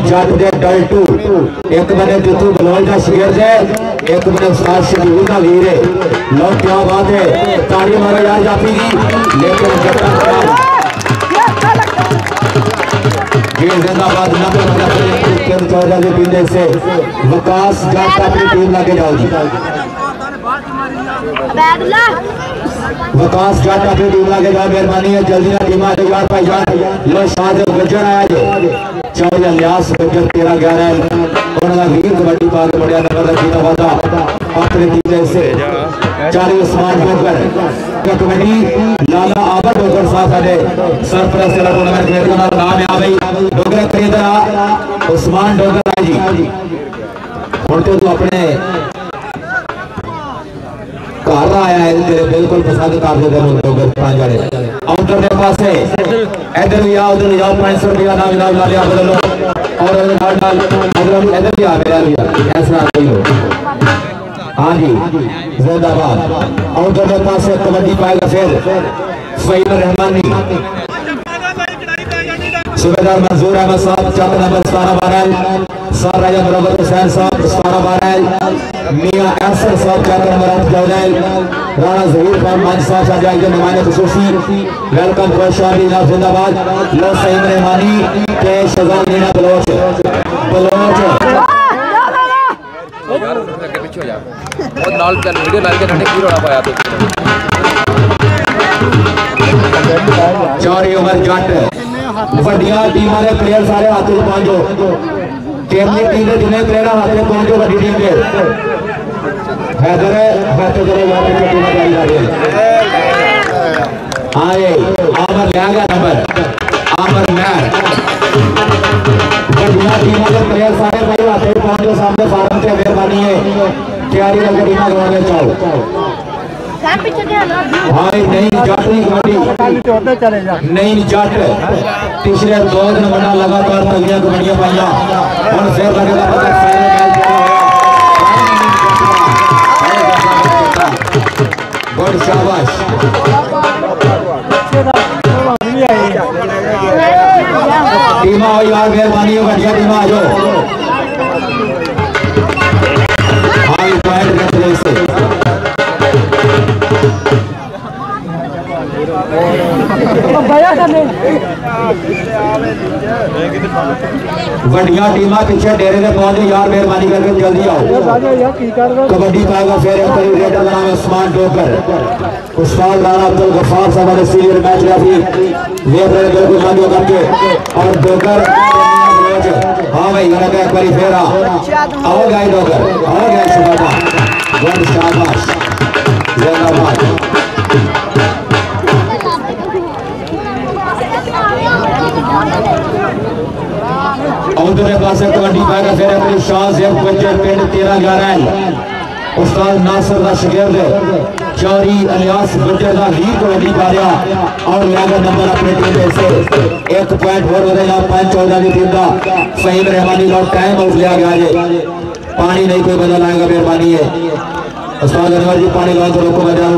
जट दे डल्टू एक बने तितू बलोच का शेर दे एक बने उस्ताद शबीर का वीर है। लो क्या बात है, ताली मारो यार जाफी की। लेकिन जिंदाबाद के पीने से विकास जट अपनी टीम लाके जाओ जी। विकास जट अपनी टीम लाके जाओ, मेहरबानी है जल्दी ना टीम आ जाओ यार भाई जान। लो शाद गजर आया जो चाहे अलियास गजर 13-11 उन्होंने वीर कबड्डी पा के बढ़िया नंबर रखी वादा अपने टीम से 40 उस्मान डोगर कबड्डी लाला आबर डोगर साहब ने सरपरस्त टूर्नामेंट खेल का नाम है भाई डोगर खरीदरा उस्मान डोगर जी। और तो तू अपने घर आया है तेरे बिल्कुल पसंद कर दे डोगर पांच वाले आउटर के पास है इधर भी आओ उधर जाओ 500 रुपया नाम ला लिया बदलो और डाल इधर भी आ मेरा भी ऐसा नहीं हो। हाँ जी जिंदाबाद आउटर के पास है कबड्डी पाएगा फिर फहीम रहमानी सूबेदार मंजूर अहमद साहब चक नंबर 17-12 सर राजा बराबर हुसैन साहब 17-12 मियां अहसन साहब चक नंबर 8-14 राणा जहीर खान मंच साहब शाहजहां के नुमाइंदे खुसूसी वेलकम खुशाबी नाम जिंदाबाद लो फहीम रहमानी के शहजाद नीना बलोच यार के पीछे हो जा और नाल चल वीडियो लाइक करने की रोड़ा पाया तो चौरी उमर जट वड्डियां टीमां दे प्लेयर सारे हाथ में पहुंचो टीम की टीम दे जिन्ने प्लेयर हाथ में पहुंचो वड्डी टीम के हैदर बैठे जरा यहां पे टीम जाई जा रही है। आए आमर ले गया नंबर आमर मैं वड्डियां टीमां दे प्लेयर सारे भाई हाथ में पहुंचो सामने फार्म से मेहरबानी है तैयारी करके टीमां करवाने चाहो भाई नहीं जट नहीं जट पिछले 2 दिन बड़ा लगातार तगड़ियां कबड्डियां पाइया और फिर लगेगा पता गुड शाबाश टीमा हो यार मेहरबानी हो बढ़िया टीमा आ जाओ हाई पॉइंट करते से वड्डियां टीमां पीछे डेरे से पहुंचे यार मेहरबानी करके जल्दी आओ कबड्डी पाएगा फिर रेडर का नाम है उस्मान डोगर उस्ताद राणा अब्दुल गफ्फार साहब ने सीनियर मैच रेफरी वेब बिल्कुल बंद करके और डोगर हाँ भाई एक बार फिर आओ गए डोगर आओ गए शुभाबा गुड शाबाश जिंदाबाद उधर पास कबड्डी पाएगा फिर अपनी शाह से बच्चर पिंड 13-11 उस्ताद नासिर का शागिर्द चौरी अलियास बच्चर का वीर कबड्डी पा रहा और लेगा नंबर अपने टीम से 1 पॉइंट और बढ़ेगा 5-14 की टीम का फहीम रहमानी का टाइम आउट लिया गया है पानी नहीं कोई बदल आएगा मेहरबानी है उस्ताद अनवर जी पानी लाओ तो रोको बजाओ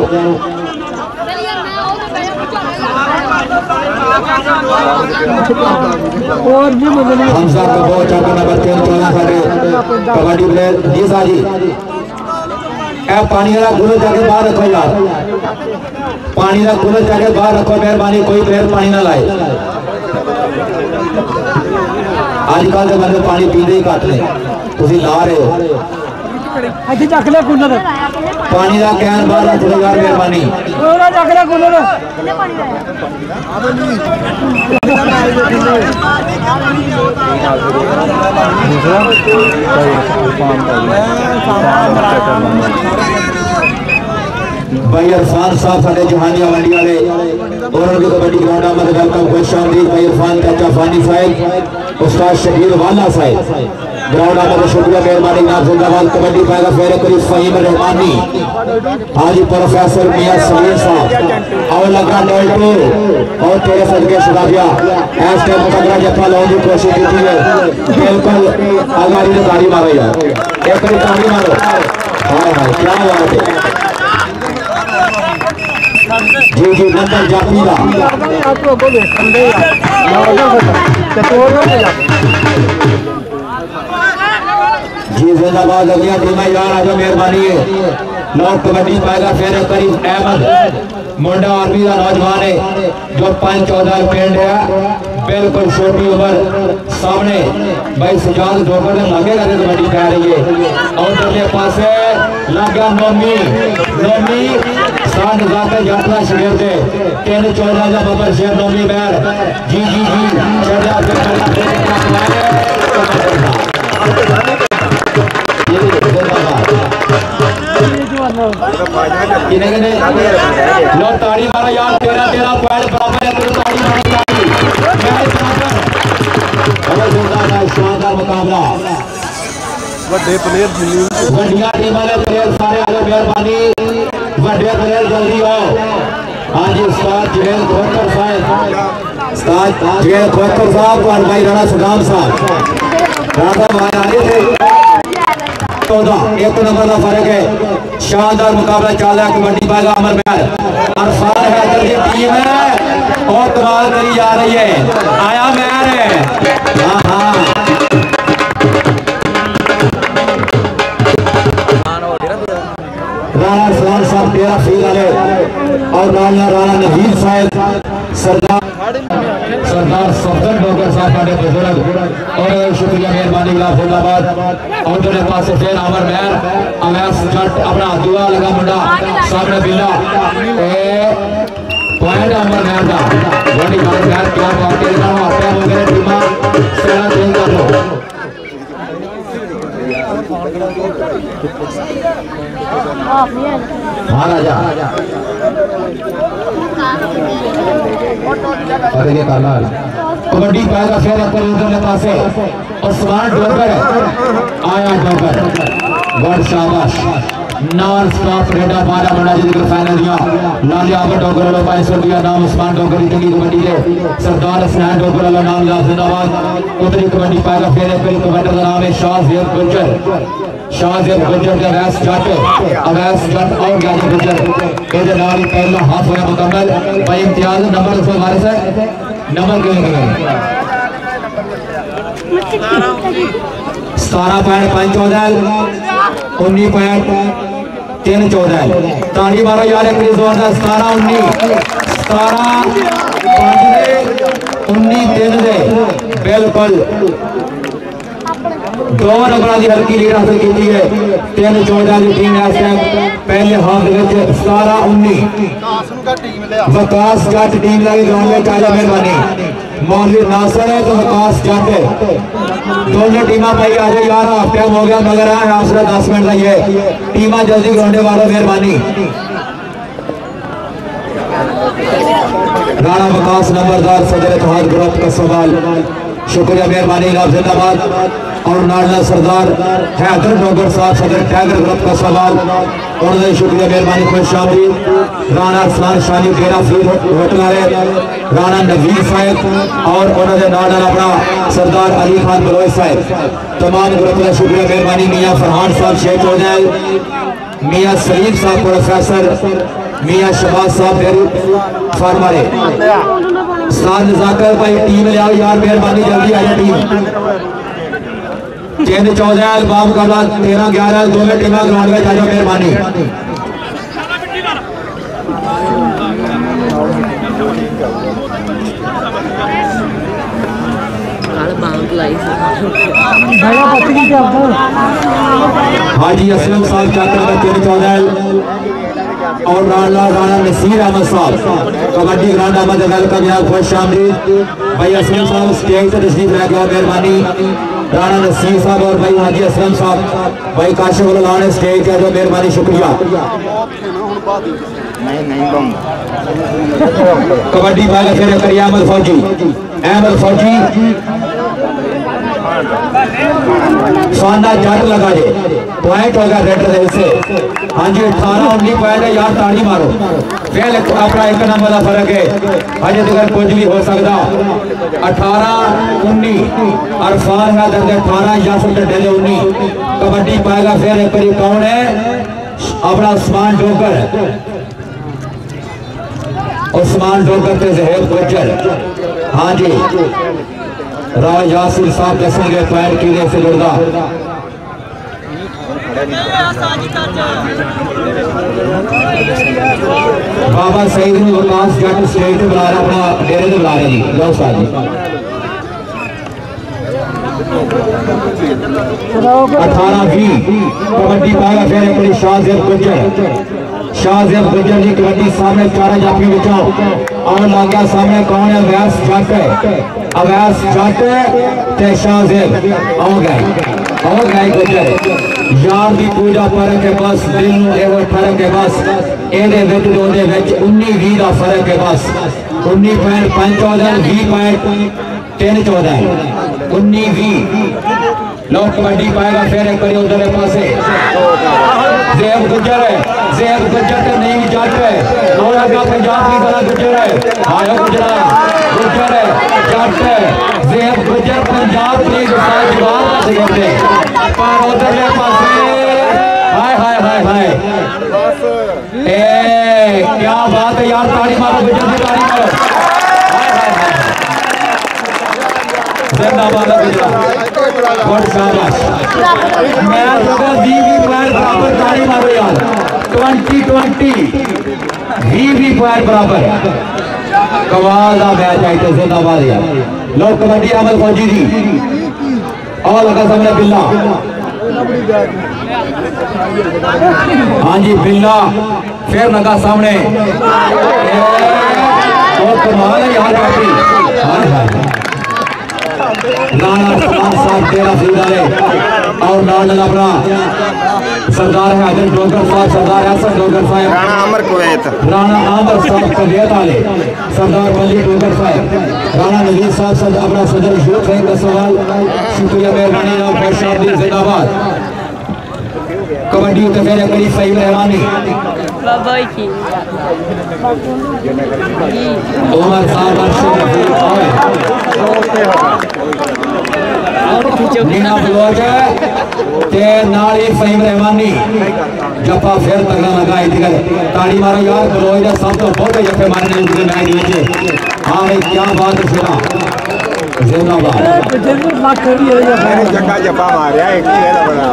हमजा कबो चाका नंबर 3-14 सारे कबड्डी प्लेयर जी साजी ए पानी वाला गुलो जाके बाहर रखो यार पानी का गुलो जाके बाहर रखो मेहरबानी कोई प्लेयर पानी ना लाए आजकल के बंदे पानी पीते ही घट ने तुसी ला रहे हो पानी का कैन बाहर रख लो यार मेहरबानी भाई इरफान साहब साढ़े जहानिया मंडी वाले और उनकी कबड्डी ग्राउंड में वेलकम खुश आमदीद भाई इरफान चाचा फानी साहब उस्ताद शहीद वाला साहब ग्राउंड में शुक्रिया मेहरबानी नाम जिंदाबाद कबड्डी पाएगा फिर करीब फहीम रहमानी हाजी प्रोफेसर मियां समीर साहब और लगा डोल्टो और तेरे सदके शुक्रिया ऐस टाइम पकड़ा जफा लाने की कोशिश की है बिल्कुल आगाड़ी ने ताली मारो यार एक बार ताली मारो हां हां क्या बात है जी जी नंबर जाती का आपको बोले संदेह जिंदाबाद अगलियां टीम यार आ जाओ मेहरबानी है लोग कबड्डी पाएगा फिर करीब अहमद मुंडा आर्मी का नौजवान है जो 5-14 पिंड है बिल्कुल छोटी उम्र सामने भाई सजाद जोकर लगेगा कबड्डी पै रही है और उधरले पासे लगा नोमी सान जाकर यात्रा शरीर दे 3-14 का बबर शेर नोमी बैर जी लो ताड़ी मारो यार 13 पॉइंट बराबर है शानदार मुकाबला ਵੱਡੇ ਪਲੇਅਰ ਵੱਡੀਆਂ ਟੀਮਾਂ ਦੇ ਪਲੇਅਰ ਸਾਰੇ ਆਓ ਮਿਹਰਬਾਨੀ ਵੱਡੇ ਪਲੇਅਰ ਜਲਦੀ ਆਓ ਹਾਂਜੀ ਉਸਤਾਦ ਜਵੇਦ ਖੋਖਰ ਸਾਹਿਬ ਉਸਤਾਦ ਜਵੇਦ ਖੋਖਰ ਸਾਹਿਬ और भाई राणा सदाम साहब राणा भाई आ रहे थे 14 एक नंबर का फर्क है शानदार मुकाबला चल रहा है कबड्डी पाएगा अमर महर और साथ है जल्दी टीम है और कमाल करी जा रही है आया महर है हाँ हाँ राणा सलाम साहब 13 फील वाले और राणा नवीर साहब सरदार सफदर डोगर साहब बड़े बुजुर्ग और शुक्रिया मेहरबानी जिंदाबाद और दोनों पास फिर अमर महर अवैस जट अपना दुआ लगा मुंडा सामने बिल्ला पॉइंट अमर महर का बड़ी अमर महर क्या बात कर रहा हूं आपे वगैरह टीमा सेना देंगे तो महाराजा कबड्डी पाएगा फिर उधरले पासे और स्मार्ट डोगर आया डोगर वर्ड शाबाश नॉन स्टॉप रेडर मारा बड़ा जिंदगी फाइनल दिया लालिया आवर डोगर वाला 500 रुपया नाम उस्मान डोगर की चंगी कबड्डी के सरदार हसनैन डोगर वाला नाम याद जिंदाबाद उधरी कबड्डी पाएगा फिर कबड्डी का नाम है शाहजेब गुज्जर का अवैस जट और गाजी गुज्जर इधर नाल पहला हाफ होया मुकम्मल भाई इम्तियाज नंबर उसमें हमारे से नंबर क्यों 17.514 19.314 ताड़ी मारो यार एक जोर का 17-19 बिल्कुल 2 नंबर की हल्की लीड हासिल की है 3-14 की टीम इस टाइम पहले हाफ 17-19 वकास जट टीम लगी ग्राउंड में चाहे मेहरबानी मौलवी नासर है तो वकास जट दोनों टीमा भाई आ जाए यार हाफ टाइम हो गया मगर आसरा 10 मिनट लगी है टीमा जल्दी ग्राउंड वालों मेहरबानी राणा वकास नंबरदार सदर इत्तेहाद ग्रुप का सवाल शुक्रिया मेहरबानी जिंदाबाद और नाडला सरदार हैदर डोगर साहब सदर टाइगर ग्रुप का सवाल उन्होंने शुक्रिया मेहरबानी खुश आमदीद राणा अरसलान शानी 13 फीट होटल वाले राणा नवीर साहब और उन्होंने नाडल अपना सरदार अली खान बलोच साहब तमाम ग्रुप का शुक्रिया मेहरबानी मियाँ फरहान साहब शेख चौधरी मियाँ सलीम साहब प्रोफेसर मियाँ शबाज साहब डेरी फार्मर साथ जाकर भाई टीम ले आओ यार मेहरबानी जल्दी आ जाए टीम 14 बाब का 13-11 दोनों टीम ग्राउंड में जाओ मेहरबानी हाजी असलम साहब चाकर 13-14 और राणा नसीर अहमद साहब कबड्डी ग्राउंड अहमद वेलकम यहाँ खुश आमदीद भाई असलम साहब स्टेज से तशरीफ लेके आओ मेहरबानी राणा नसीर साहब और भाई हाजी असलम साहब भाई काशिफ लाने स्टेज के जो मेहरबानी शुक्रिया कबड्डी वाले फिर करिए अहमद फौजी शानदार जट लगा जे पॉइंट होगा रेड से हाँ जी 18-19 पॉइंट है यार ताड़ी मारो फिर अपना 1 नंबर का फर्क है अजे तक कुछ भी हो सकता 18-19 अरफान है दर्द 18 यासर डे 19 कबड्डी पाएगा फिर एक बार कौन है अपना उस्मान डोगर से जहेब गुज्जर हाँ जी राव यासिर साहब दसेंगे पैर कीड़े से जुड़ता बाबा सईद ने विकास जट स्टेज बुला रहा अपना डेरे से बुला रहे जी लो साहब जी 18-20 कबड्डी पाएगा फिर अपनी शाहजेब गुज्जर जी कबड्डी सामने चारे जाफी बिछाओ और लागा सामने कौन है अवैस जट ते शाहजेब हो गए गुज्जर यार की पूजा फर्क है बस दिल एवं फर्क है बस ये 19-20 का फर्क है बस 19.514 20.314 19-20 लोग कबड्डी पाएगा फिर एक बार उधर पासे ज़ैब गुज्जर तो नहीं जट है और आगे पंजाब की तरह गुज्जर है आया गुज्जर जट ज़ैब गुज्जर पंजाब की जवाब देते पर उधर पासे हाय हाय हाय हाय क्या बात है यार ताली मारो गुज्जर की ताली मारो जिंदाबाद बहुत शाबाश मैं तो जीवी पॉइंट बराबर ताली मारो यार 20-20 जीवी पॉइंट बराबर कमाल का मैच है तो जिंदाबाद यार लोग कबड्डी अमल फौजी दी और लगा सामने बिल्ला हाँ जी बिल्ला फिर लगा सामने और कमाल है यार काफी राणा साहब तेरा है और नाल अपना सरदार है अजय डोगर साहब सरदार हसन डोगर साहब राणा आमर साहब कवियत वाले सरदार बली डोगर साहब राणा नजीर साहब अपना सदर यूथ है का सवाल शुक्रिया मेहरबानी जिंदाबाद कबड्डी उतर करी सही मेहरबानी उमर साहब नीना बलोच ते नाल ही सही मेहरबानी जफा फिर तगड़ा लगा इधर ताड़ी मारो यार बलोच का सब तो बहुत जफे मारने उधर मैच में हाँ भाई क्या बात है फिर जिंदाबाद जगह जफा मारे एक ही है बड़ा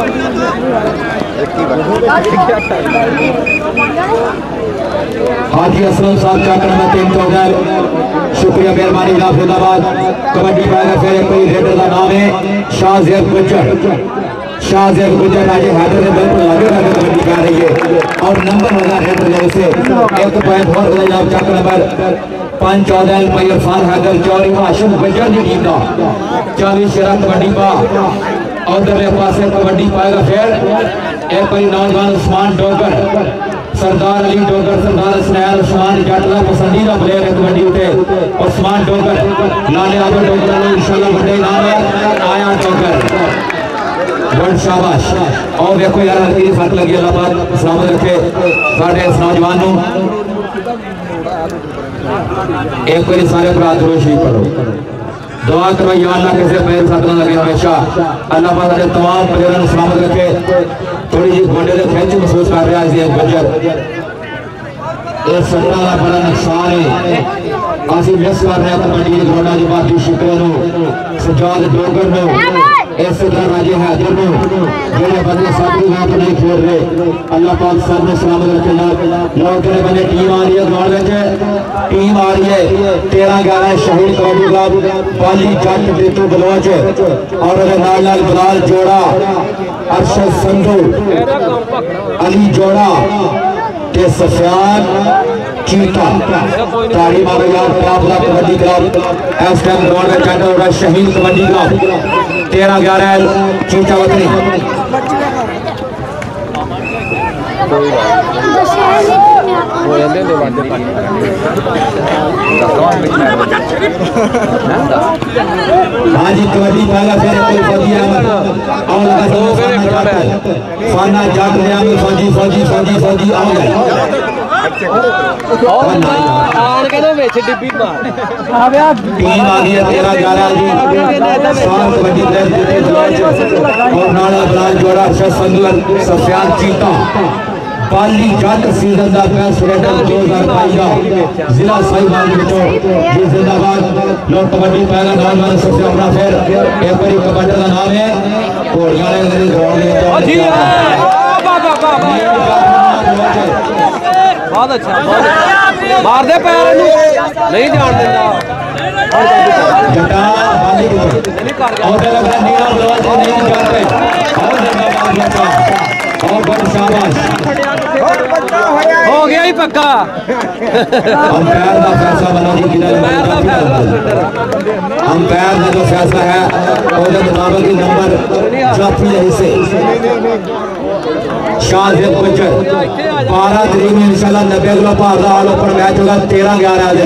हाजी असलम साहब चाकर नंबर 3 शुक्रिया मेहरबानी जिंदाबाद कबड्डी पाएगा फिर कोई रेडर का नाम है शाहजेब गुज्जर आज हैदर ने बिल्कुल लगे कबड्डी कर रही है और नंबर लगा रेडर जैसे 1 पॉइंट और चाकर नंबर 5-14 इरफान हैदर चौरी हाशिम गुज्जर की टीम का 40 शेरा कबड्डी पा और उधरले पासे कबड्डी पाएगा फिर एक बारी नौजवान उस्मान डोगर सरदार अली डोगर सरदार स्नैल उस्मान जटला पसंदीदा प्लेयर है कबड्डी उठे उस्मान डोगर लाले आबर डोगर इंशाल्लाह बड़े नाम है आया डोगर बहुत शाबाश और देखो यार हल्की फर्क लगी अल्लाह पाक सलामत रखे साढ़े इस नौजवान को एक बारी सारे भरा दुरूद शरीफ पढ़ो दुआ करो या अल्लाह कैसे पैर साथ लगे हमेशा अल्लाह पाक ने तमाम प्लेयरों को सलामत रखे थोड़ी जी गोडे से खेच महसूस कर रहा है गुज्जर ये सट्टा का बड़ा नुकसान है काफी मिस कर रहे हैं कबड्डी के गोडा की बात शुक्र सजाद डोगर नो इस तरह राजे हैदर नो जेड़े बंदे साथी वहां पर नहीं खेल रहे अल्लाह पाक सब ने सलामत रखे लोग तेरे बंदे टीम आ रही है ग्राउंड में टीम आ रही है 13-11 शहीद कबड्डी क्लब बाली जट बेटू बलोच और नाल बिलाल जोड़ा अरशद संधू अली जोड़ा ते सफियान चीता ताड़ी मारो यार प्यापला कबड्डी क्लब इस टाइम ग्राउंड में चल रहा शहीद कबड्डी क्लब 13-11 चीता वतनी हाँ जी कबड्डी पाएगा फिर कोई फौजी और लगा फाना जाट रहा में फौजी फौजी फौजी फौजी आ गए टीम आ गई है 13-11 जी कबड्डी और नाला बलाल जोड़ा अरशद संगलन सफियान चीता बाली जट सीजन का बेस्ट रेडर 2022 जिला साहिबान जिंदाबाद लोग कबड्डी पाएगा नौजवान सबसे अपना फिर एक बारी कबड्डी का नाम है बहुत अच्छा मार दे पैर नहीं जान देता हो गया ही पक्का अंपायर का जो फैसला है उसके मुताबिक नंबर जाफी हिस्से शाहजेब गुज्जर 12 तरीक में इंशाल्लाह 90 किलो भार का ऑल ओपन मैच होगा 13-11 के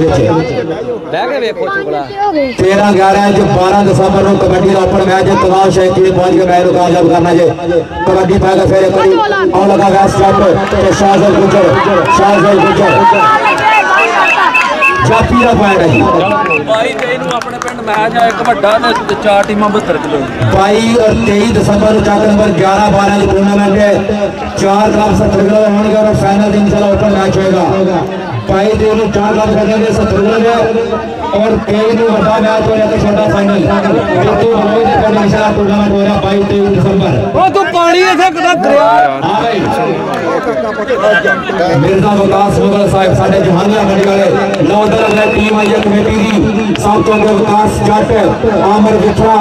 13-11 जो 12 दिसंबर को कबड्डी का ओपन मैच है तमाम शहीद पहुंच के मैच को कामयाब करना है कबड्डी पाएगा फिर और लगा वैस्ट जट शाहजेब गुज्जर जाफी का पॉइंट है भाई अपने पिंड मैच है एक बड़ा ते 4 टीमां 72 किलो 22 और 23 दिसंबर को चक्कर नंबर 11-12 की टूर्नामेंट है 4 लाख 70 किलो होने और फाइनल इंशाल्लाह ओपन मैच होगा 22 दिन 4 लाख 70 किलो और 23 दिन बड़ा मैच हो जाता छोटा फाइनल तो इंशाल्लाह टूर्नामेंट हो रहा 22-23 दिसंबर ओ तू पानी ऐसे कदा दरिया हां भाई मिर्जा वकास मुगल साहब साडे जहानिया मंडी वाले लौदर वाली टीम आई है कमेटी दी सब तो वकास जट आमर विठा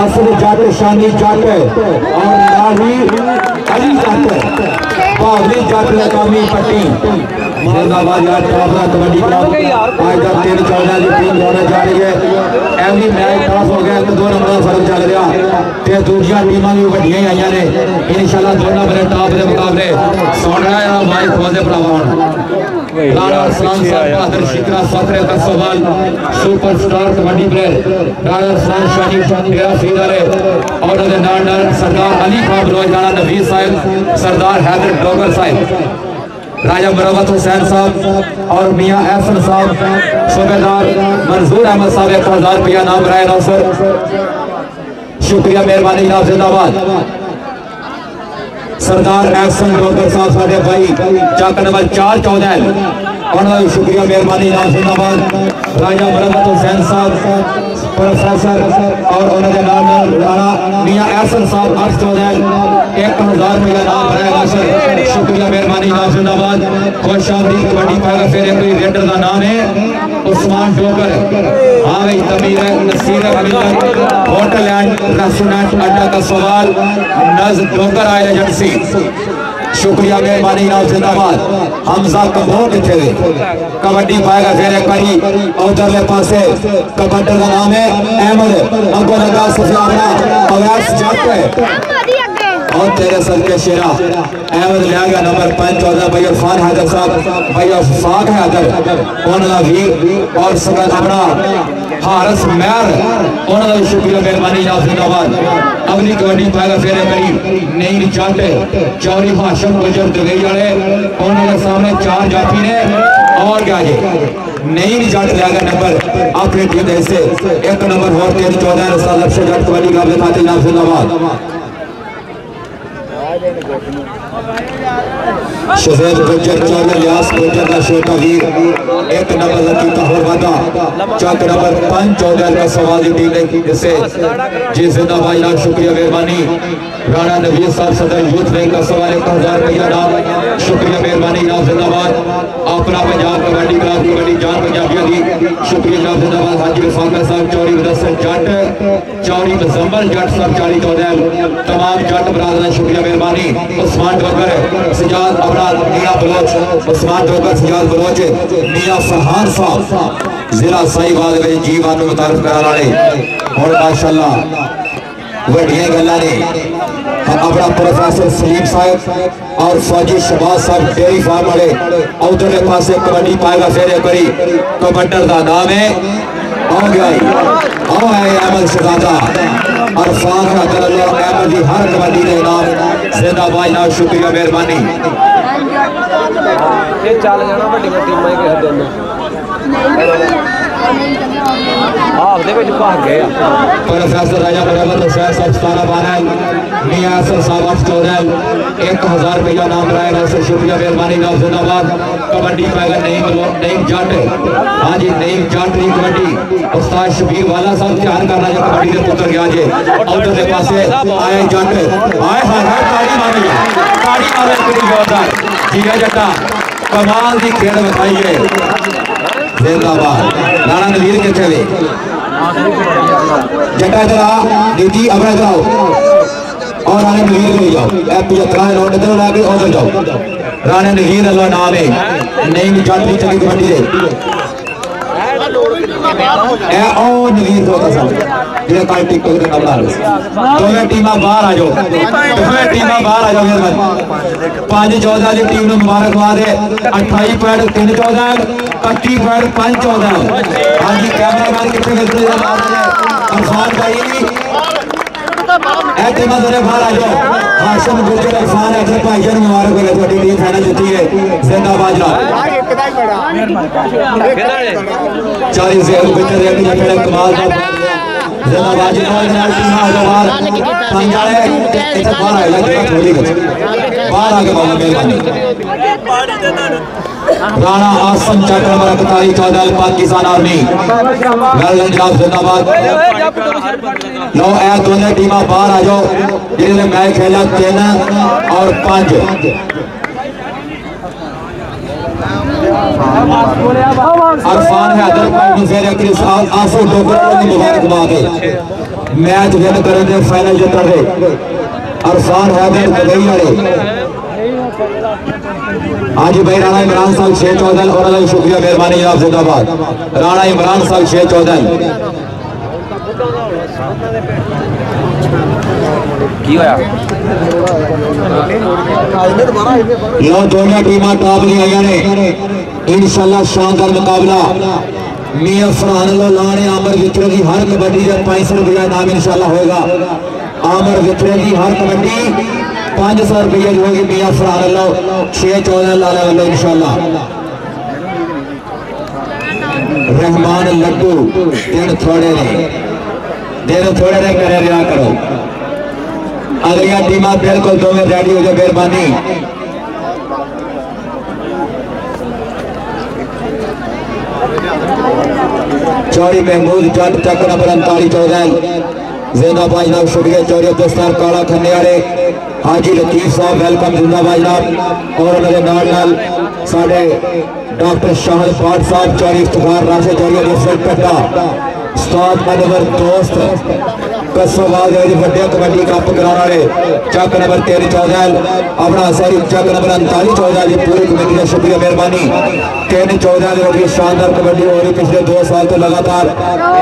असली जट शानी जट और नावी अली जट बावली जट कामी पट्टी जिंदाबाद यार टॉप कबड्डी क्लब आज तक 3-14 की टीम होने जा रही है एवरी मैच टॉप हो गया 2 नंबर का फर्क चल रहा ते दूसरी टीमां भी वड्डियां ही आईयां ने इंशाल्लाह दोनों बड़े टॉप के मुकाबले सोना है भाई खोदे भरावान राणा अरसलान साहब बहादुर शिकरा फखरे कसोवाल सुपरस्टार कबड्डी प्लेयर राणा अरसलान शाही तेरा सीधारे और उनके नाल सरदार अली खान रोजाना नबी साहब सरदार हैदर डोगर साहब राजा मरवत हुसैन साहब और मियां एहसन साहब सूबेदार मंजूर अहमद साहब 1000 रुपया नाम राय नौसर शुक्रिया मेहरबानी जनाब जिंदाबाद सरदार एहसन डोगर साहब साढ़े भाई चक नंबर 4-14 उन्होंने शुक्रिया मेहरबानी जनाब जिंदाबाद राजा मरवत हुसैन साहब प्रोफेसर और उन्होंने नाम राणा मियां एहसन साहब 8-14 1000 रुपया नाम राय नौसर शुक्रिया मेहरबानी जनाब जिंदाबाद खुश आमदीद कबड्डी पाएगा फिर एक रेडर का नाम है उस्मान डोगर हाँ भाई तमीर नसीर होटल एंड रेस्टोरेंट अड्डा का सवाल नज डोगर आए एजेंसी शुक्रिया मेहरबानी जनाब जिंदाबाद हमजा कबूर किथे कबड्डी पाएगा फिर एक बारी उधरले पासे कबड्डर का नाम है अहमद अब्दुल लगा सफियाना अवैस जट और तेरे सर के शेरा अहमद लिया गया नंबर 5-14 भाई इरफान हैदर साहब भाई अफाक हैदर उन्होंने वीर और सगत अपना हारस मेहर उन्होंने शुक्रिया मेहरबानी जनाब जिंदाबाद अगली कबड्डी पाएगा फिर करीब नई जट चौरी हाशम गुजर दवेई वाले उन्होंने सामने 4 जाफी ने और क्या जी नई जट लिया गया नंबर अपनी टीम से 1 नंबर और 13-14 साल लक्ष्य जट कबड्डी का खाते जनाब जिंदाबाद शहजाद गुज्जर चौधरी लियास गुज्जर का छोटा वीर 1 नंबर लकीता होरवादा चक नंबर 5-14 का सवाल टीम ने जिसे जी जिंदाबाद नाम शुक्रिया मेहरबानी राणा नबीर साहब सदर यूथ बैंक का सवाल 1000 रुपया नाम शुक्रिया मेहरबानी नाम जिंदाबाद अपना पंजाब कबड्डी क्लब कबड्डी जान पंजाबियों की शुक्रिया नाम जिंदाबाद हाजी रफाकर साहब चौरी मुदस्सर जट चौरी मुजम्मल जट साहब 40-14 तमाम जट बरादरान शुक्रिया मेहरबानी उस्मान डोगर सजाद अपना मियां बलोच उस्मान डोगर सजाद बलोच मियां फरहान साहब जिला साहिवाल में जीवान मुतारफ कराने वाले और माशाल्लाह वड्डियां गल्लां ने अपना प्रोफेसर सलीम साहब और फौजी शहबाज साहब डेयरी फार्म वाले उधरले पासे कबड्डी पाएगा फिर एक बारी कबड्डर का नाम है आओ गया आओ है अहमद शहजादा और फाख अहमद जी हर कबड्डी के नाम जिंदाबाद नाम शुक्रिया मेहरबानी ये चल जाना बड़ी टीमां ही किस दिन आप दे भाग गए प्रोफेसर राजा बराबर हुसैन साहब 17-12 मियां असर साहब 814 1000 रुपया नाम रहेगा उससे शुक्रिया मेहरबानी नाम जिंदाबाद। कबड्डी पैगल नईम जट, हाँ जी नईम जट की कबड्डी उस्ताद शबीर वाला साहब ध्यान करना जो कबड्डी के पुत्र गया जे उधर के पासे आए जट आए हाय ताड़ी मारे कितनी जोरदार ठीक है जट्टा कमाल की खेल बताइए जिंदाबाद। राणा नवीर कितने वे जट्टा इधर आ दीदी अब इधर आओ और राणे नवीर ले जाओ 75 रोड इधर लाके उधर जाओ। राणे नवीर अल्लाह नाम है नईम जट की चंगी कबड्डी दे ए ओ नवीर को कसम जे कल टिकटॉक ते बना लो दोवें टीमां बाहर आ जाओ दोवें टीमां बाहर आ जाओ मेहरबानी 5-14 की टीम को मुबारकबाद है 28.314 31.514 हां जी कैमरामैन कितने मिलते हैं अरफान भाई ए टीमां दोरे बाहर आ जाओ हाशिम गुर्जर अरफान अजहर भाईजान मुबारक हो ਤੁਹਾਡੀ टीम फाइनल जीती है जिंदाबाद चालीस से बेहतर है कि मेरे कमाल का जिंदाबाद जिन्होंने टीम आ जाओ बाहर पंजाले इधर बाहर आएगा थोड़ी बाहर आके बोलो मेहरबानी। राणा आसम चक्र नंबर 41 पाकिस्तान आर्मी वेल जनाब जिंदाबाद। लो ए दोनों टीमां बाहर आ जाओ जिन्होंने मैच खेला 3 और 5 अरफान हैदर आंसू डोगर की मुबारकबाद है मैच विन करने फाइनल जीतने दे अरफान हैदर दुबई वाले हाँ जी भाई राणा इमरान साहब 614 और शुक्रिया मेहरबानी आप जिंदाबाद। राणा इमरान साहब 614 लो दोनों टीमां टॉप दी आई ने इंशाल्लाह शानदार मुकाबला मियां फरहान लाने आमर वितरे की हर कबड्डी का 500 रुपया नाम इंशाल्लाह होगा। आमर वितरे की हर कबड्डी 500 रुपये की होगी मियां फरहान 614 लाला वाले इंशाल्लाह। रहमान लड्डू दिन थोड़े ने करे रिया करो अगलियां टीमां बिल्कुल दोवें रेडी हो जाओ मेहरबानी। चौड़ी महमूद जट चक नंबर 3914 जिंदाबाद जनाब शुक्रिया चौरी अब्दुस्तार काला खन्ने वाले हाजी लतीफ साहब वेलकम जिंदाबाद जनाब और उन्होंने नाल साढ़े डॉक्टर शाहद पाठ साहब चौरी इफ्तिखार राशि चौरी रिफर कट्टा उस्ताद मनवर दोस्त कसोबाद वड्डे कबड्डी कप कराने वाले चक नंबर 1314 अपना सारी चक नंबर 3914 की पूरी कमेटी का शुक्रिया मेहरबानी। 1314 की शानदार कबड्डी हो रही पिछले 2 साल तो लगातार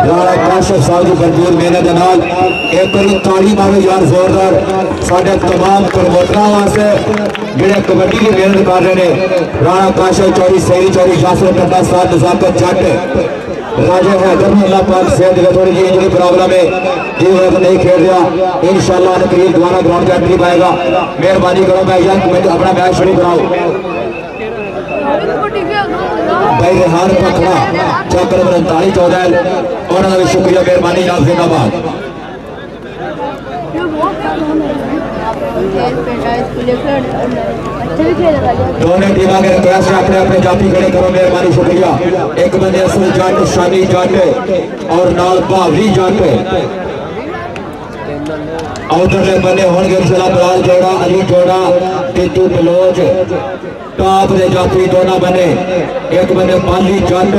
राणा काशिफ साहब की भरपूर मेहनत के नाल एक बार ताड़ी मारो यार जोरदार साढ़े तमाम प्रमोटरों वास्ते जिहड़े कबड्डी की मेहनत कर रहे हैं। राणा काशिफ चौरी सही चौरी शास्त्र टट्टा साथ नजाकत जट राजा हैदर में अल्लाह पाक सेहत देवे थोड़ी जी इंजरी प्रॉब्लम है जी वो नहीं खेल रहा इंशाल्लाह ने करीब दोबारा ग्राउंड पे एंट्री पाएगा मेहरबानी करो मैं यार कमेटी अपना मैच शुरू कराओ भाई रेहान पखड़ा चक्कर नंबर 3914 और उन्होंने शुक्रिया मेहरबानी आप जिंदाबाद। दोनों टीमां के रिक्वेस्ट अपने अपने जाती खड़े करो मेहरबानी शुक्रिया। एक बंदे असल जट शानी जट और नाल भावी जट उधरले बने होंगे इंशाल्लाह बलाल जोड़ा अली जोड़ा टिट्टू बलोच टॉप दे जाती दोनों बने एक बने बाली जट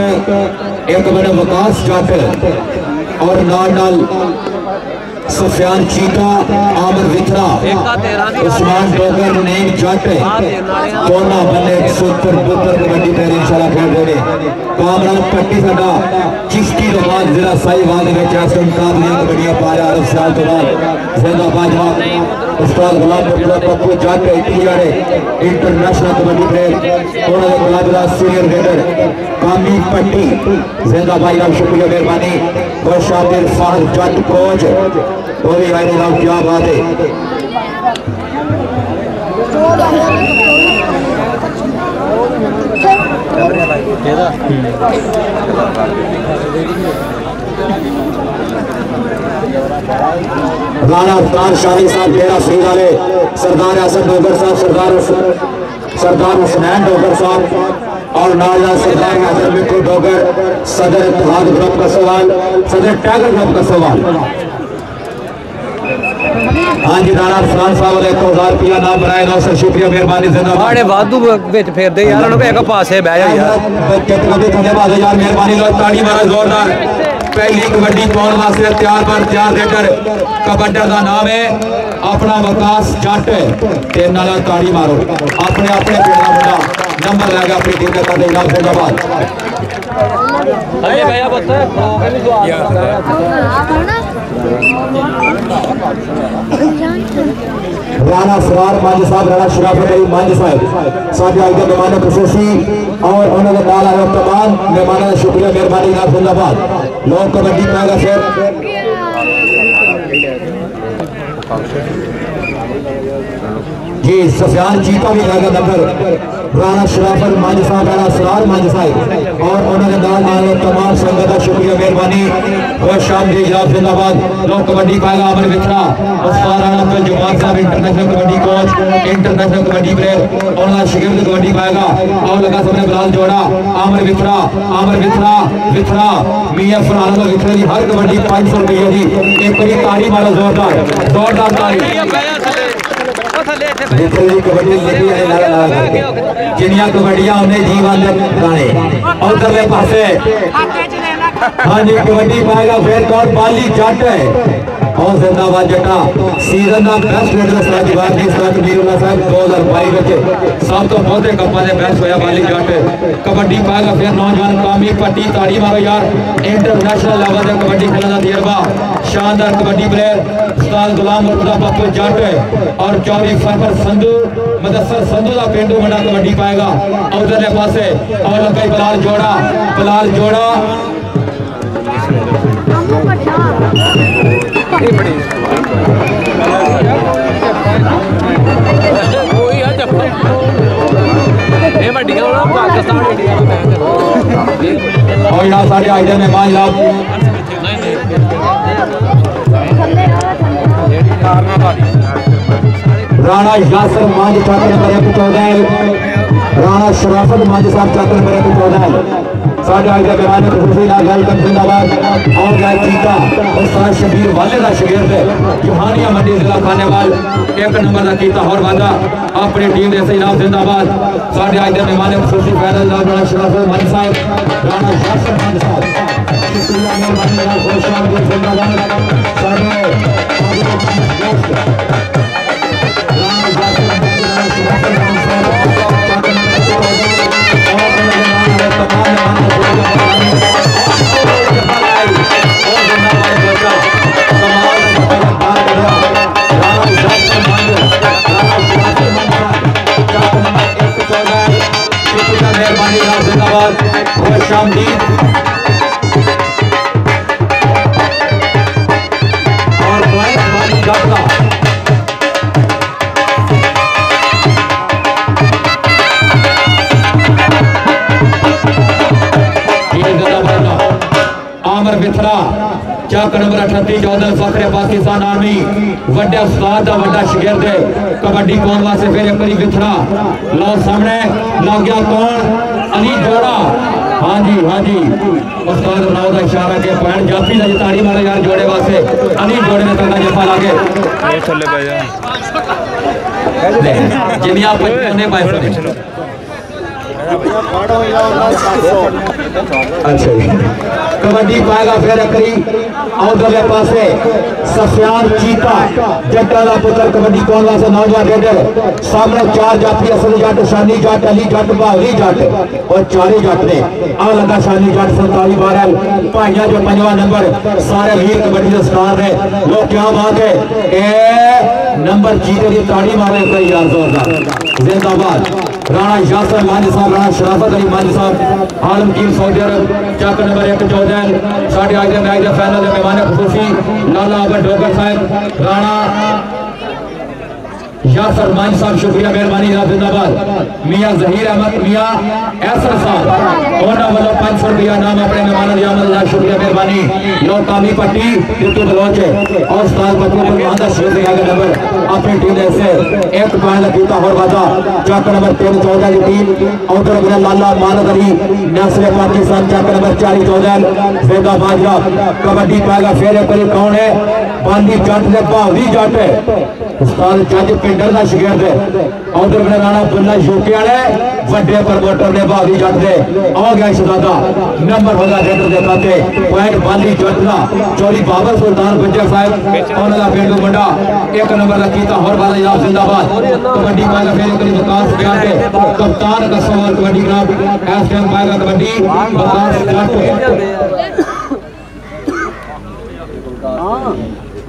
एक बने वकास जट और नाल सुफियान चीता आमर विथरा उस्मान डोगर नेम जट दोनों बने सुपर पुत्र कबड्डी पे इंशाल्लाह खेल रहे हैं। कामरान पट्टी साडा चिश्ती तो बाद जिला साहिवाल में चैसन काबलियां कबड्डियां पा रहा है साल तो बाद जिंदाबाद जनाब उस्ताद गुलाम पुत्र पप्पू जट इंडियाड़े इंटरनेशनल कबड्डी प्लेयर और गुलाबला सीनियर रेडर कामी पट्टी जिंदाबाद जनाब शुक्रिया मेहरबानी और शातिर फाहर जट कोच और भी भाई जनाब क्या बात है। राणा अफगान शाही साहब डेरा फ्री वाले, सरदार असद डोगर साहब, सरदार हुसनैन डोगर साहब और नाजा सरदार हैदर मिट्टू डोगर, सदर इत्तेहाद ग्रुप का सवाल, सदर टाइगर ग्रुप का सवाल। हाँ जी राणा अफगान साहब ने 1000 रुपया नाम बनाए, नौ सौ शुक्रिया मेहरबानी जिंदाबाद। वाधू बिच फेर दे यार, उन्होंने एक पासे बह जा यार, धन्यवाद यार, मेहरबानी लो, ताड़ी मारो जोरदार। पहली कबड्डी पाने वास्ते तैयार पर तैयार रेडर कबड्डर का नाम है अपना वकास जट, ते नाल ताड़ी मारो। अपने अपने पिंड का मुंडा नंबर लै गया अपनी टीम के खाते जनाब जिंदाबाद। राणा सरार मंज साहब, राणा शराफत अली मंज साहब साडे आज के मेहमान खसूसी और उन्होंने नाल आए तमाम मेहमानों का शुक्रिया मेहरबानी जनाब जिंदाबाद। लोग कबड्डी पाएगा फिर जी सफियान चीता भी रहेगा नंबर, राणा शराफत मंज साहब, राणा सरार मंज साहब और उन्होंने नाल आए तमाम संगत का शुक्रिया मेहरबानी। खुश आमदीद जनाब जिंदाबाद। लोग कबड्डी पाएगा अमर मित्रा, उस्ताद राणा अब्दुल जब्बार साहब international kabaddi coach, international kabaddi player, उन्होंने शिगिर्द कबड्डी पाएगा और लगा सबने बिलाल जोड़ा आमर मित्रा, आमर मित्रा मित्रा मियां फरहान मित्रा की हर कबड्डी 500 रुपये जी। एक बारी ताड़ी मारो जोरदार जोरदार ताड़ी। कबड्डी जिनिया कबड्डियां उन्हें जीवन गाने उधरले पासे। हाँ जी कबड्डी पाएगा फिर कौन, बाली जट है और जिंदाबाद जटा। सीजन का बेस्ट रेडर सरदार जी सर मीरुल्ला साहब 2022 सब तो बहुते कप्पा से बेस्ट होया बाली जट। कबड्डी पाएगा फिर नौजवान कामी पट्टी, ताड़ी मारो यार। इंटरनेशनल लेवल से कबड्डी खेलने का तजर्बा, शानदार कबड्डी प्लेयर उस्ताद गुलाम मुर्तजा पप्पू जट और 24 फरवर संधू मदसर संधू का पेंडू बड़ा कबड्डी पाएगा उधरले पासे और लगे बिलाल जोड़ा, बिलाल जोड़ा और यहाँ सारे आइडिया में मान लो राणा यासर मांझ चाकर नंबर 114, राणा शराफत मांझ साहब चाकर नंबर 114 साढ़े आज के मेहमान खुशी ना वेलकम जिंदाबाद। और गए चीता उस्ताद शबीर वाले का शागिर्द जुहानिया मंडी जिला खानेवाल, एक नंबर का चीता और वादा अपनी टीम के सही जिंदाबाद। साढ़े आज के मेहमान खुशी फैसल राणा शराफत मांझ साहब, राणा यासर मांझ साहब शुक्रिया मेहरबानी खुश आमदीद जिंदाबाद। आमर मित्रा चाक नंबर 38 14 फखरे पाकिस्तान आर्मी वड्डे उस्ताद का वड्डा शागिर्द है कबड्डी कौन वास्ते फिर एक बारी मित्रा लो सामने लग गया कौन अली जोड़ा। हाँ जी उस्ताद बनाओ का इशारा के पैन जाफी का ताड़ी मारो यार जोड़े वास्ते अली जोड़े में तंगा जफा लागे जिन्हें आप ने पाए अच्छा कबड्डी पाएगा फिर अकरी उधरले पासे सफियान चीता जट्टा का पुत्र कबड्डी कौन वास्ते नौजवान रेडर सामने 4 जाफी असली जट, शानी जट, अली जट, भावरी जट और 4 जट ने आ लगा शानी जट 47 12 भाइया जो 5वां नंबर सारे वीर कबड्डी के स्टार ने। लोग क्या बात है ए नंबर जीते की ताड़ी मारे कोई यार जोरदार जिंदाबाद। राणा यासर मांझ साहब, राणा शराफत अली मांझ साहब आलमगीर सऊदी अरब चाक नंबर 114 साढ़े आज के मैच के फाइनल के मेहमान खुसूसी लाला अबर डोगर साहब, राणा यासर मान साहब शुक्रिया मेहरबानी जिंदाबाद। मियां जहीर अहमद मियां ऐसर साहब उन्होंने वालों 500 रुपया नाम अपने मेहमान आमद शुक्रिया मेहरबानी। लो कामी पट्टी बिट्टू बलोच और उस्ताद बच्चों पर मानदा शेर आगे नंबर अपनी टीम से एक पॉइंट लगता और वादा चक नंबर 314 की टीम उधर अपने लाला मानद अली नस्ल पाकिस्तान चक नंबर 4014 जेदा बाजरा कबड्डी पाएगा फिर एक बार कौन है बांदी जट ने भावी जट है उस्ताद जज पिंडर का शिगिर्द है उधर अपने राणा बुल्ला यूके वाले बड़े प्रमोटर ने भावी जट दे आ गया शहजादा नंबर होगा रेडर के खाते पॉइंट बांदी जट का चोरी बाबर सुल्तान गुज्जर साहब उन्होंने पेंडू मुंडा एक नंबर का कीता और वाला याद जिंदाबाद। कबड्डी पाएगा फिर एक विकास ज्ञान के कप्तान का सवाल कबड्डी ग्राम एस टाइम पाएगा कबड्डी विकास जट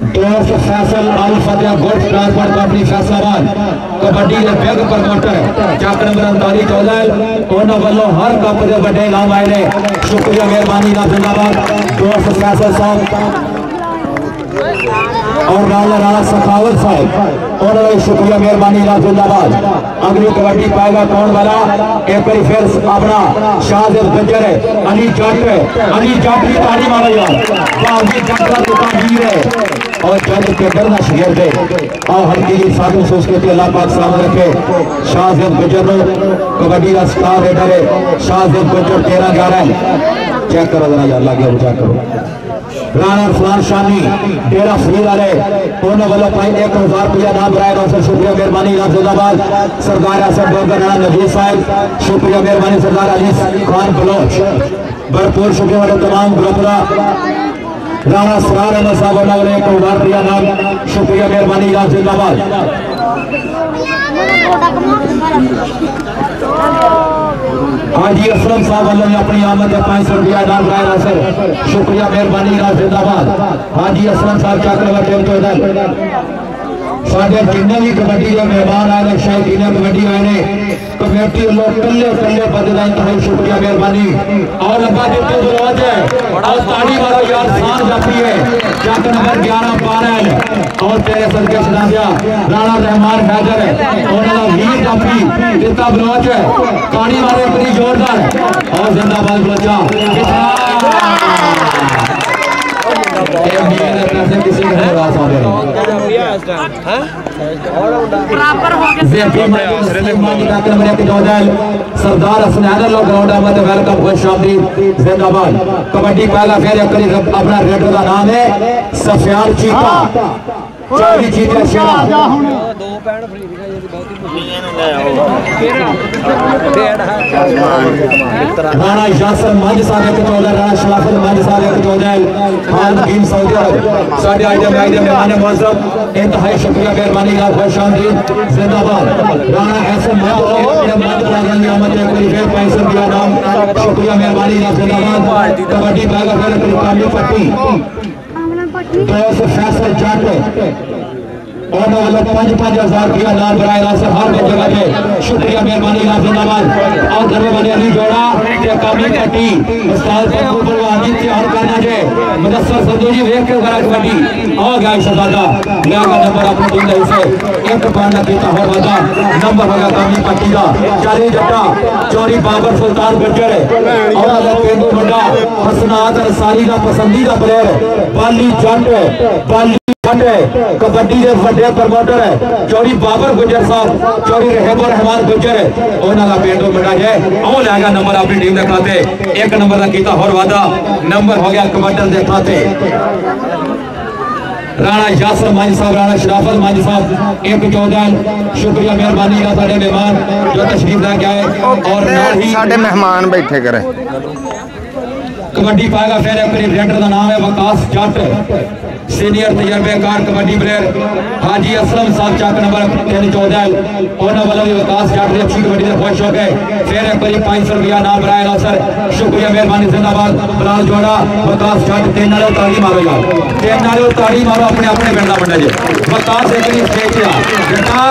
दोस्त Faisal Al Fateh gold transport company Faisalabad kabaddi के बिग प्रमोटर चक नंबर 3914 उन्होंने वालों हर कप के बड़े इनाम आए ने शुक्रिया मेहरबानी का जिंदाबाद दोस्त फैसल साहब और राणा सखावत साहब उन्होंने शुक्रिया मेहरबानी का जिंदाबाद। अगली कबड्डी पाएगा कौन वाला एक बार फिर अपना शाहजेब गंजर है अली जट की ताड़ी मारा यार भावी जट का दुकानदार है और जज के डरना शेर दे और हल्की जी साथ महसूस करती अल्लाह पाक सलामत रखे। शाहजेब गंजर कबड्डी का स्टार रेडर है शाहजेब गंजर 13-11 चेक करो जरा यार लागे चेक करो। राणा फलान शानी डेरा फरीद वाले उन्होंने वालों 1000 रुपया नाम बनाए सर शुक्रिया मेहरबानी जिंदाबाद। सरदार असद राणा नजीर साहब शुक्रिया मेहरबानी। सरदार अली खान बलोच भरपूर शुक्रिया वाले तमाम ग्रुप का राणा सरार अहमद साहब उन्होंने 1000 रुपया नाम शुक्रिया मेहरबानी जिंदाबाद। हाजी असलम साहब वालों ने अपनी आमद 500 रुपया नाम बनाया सर शुक्रिया मेहरबानी जिंदाबाद। हाजी असलम साहब चक्रवर्ती साढ़े जिन्हें भी कबड्डी के मेहमान आए शायद जिन्हें कबड्डी आए ने कमेटी लोग कल्ले बंदे का इंतहाई शुक्रिया मेहरबानी और अब्बा जितने जरूरत है और ताड़ी वाला यार शान जाती है चक नंबर 11-12 और तेरे सदके शनाजिया राणा रहमान हैदर उन्होंने वीर जाफी जितना बलोच है ताड़ी वाले बड़ी जोरदार और जिंदाबाद बलोचा किसी का सरदार हसनैन लोग ग्राउंड में वेलकम खुश आमदीद जिंदाबाद। कबड्डी पहला फिर अपना रेडर का नाम है सफियान चीता चौधरी चीता शेरा राणा यासर मंज साहब 114 राणा शराफत मंज साहब 114 खान बीन सऊदी अरब साढ़े आज मैच के मेहमान मुअज्जम इंतहाई शुक्रिया मेहरबानी का खुश आमदीद जिंदाबाद। राणा ऐसे मंज की आमद एक बार फिर 500 रुपया नाम शुक्रिया मेहरबानी का जिंदाबाद। कबड्डी पाएगा फिर कामी पट्टी फैसल जट उन्होंने वालों 5,000 रुपया नाम बनाए सर हर जगह पे शुक्रिया मेहरबानी का जिंदाबाद। और दरवे बने अली जोड़ा कामी पट्टी उस्ताद पप्पू परवान जी तैयार करना जे मुदस्सर संधू जी देख के करा कबड्डी आ गया शहजादा लेगा नंबर अपनी टीम से एक पॉइंट कीता और वादा नंबर होगा कामी पट्टी का 40 जट्टा चोरी बाबर सुल्तान गुज्जर और पेंडू मुंडा हसनात अंसारी का पसंदीदा प्लेयर बाली जट बाली कबड्डी के बड़े प्रमोटर है चौरी बाबर गुज्जर साहब चौरी रहमान गुज्जर उन्होंने पेंडू मुंडा है और लेगा नंबर अपनी टीम के खाते एक नंबर का कीता और वादा नंबर हो गया कबड्डर के खाते। राणा यासर मंज साहब राणा शराफत मंज साहब 114 शुक्रिया मेहरबानी का साढ़े मेहमान जो तशरीफ लेके आए और साढ़े मेहमान बैठे करे। कबड्डी पाएगा फिर एक रेडर का नाम है वकास जट सीनियर तजर्बेकार कबड्डी प्लेयर हाजी असलम साहब चक नंबर 314 उन्होंने वालों भी वकास जट की अच्छी कबड्डी से खुश हो गए फिर एक बार 500 रुपया नाम बनाएगा सर शुक्रिया मेहरबानी जिंदाबाद। बिलाल जोड़ा वकास जट 3 नाले ताड़ी मारो यार 3 नाले ताड़ी मारो अपने अपने पिंड का बंदा जी वकास एक स्टेज बेटा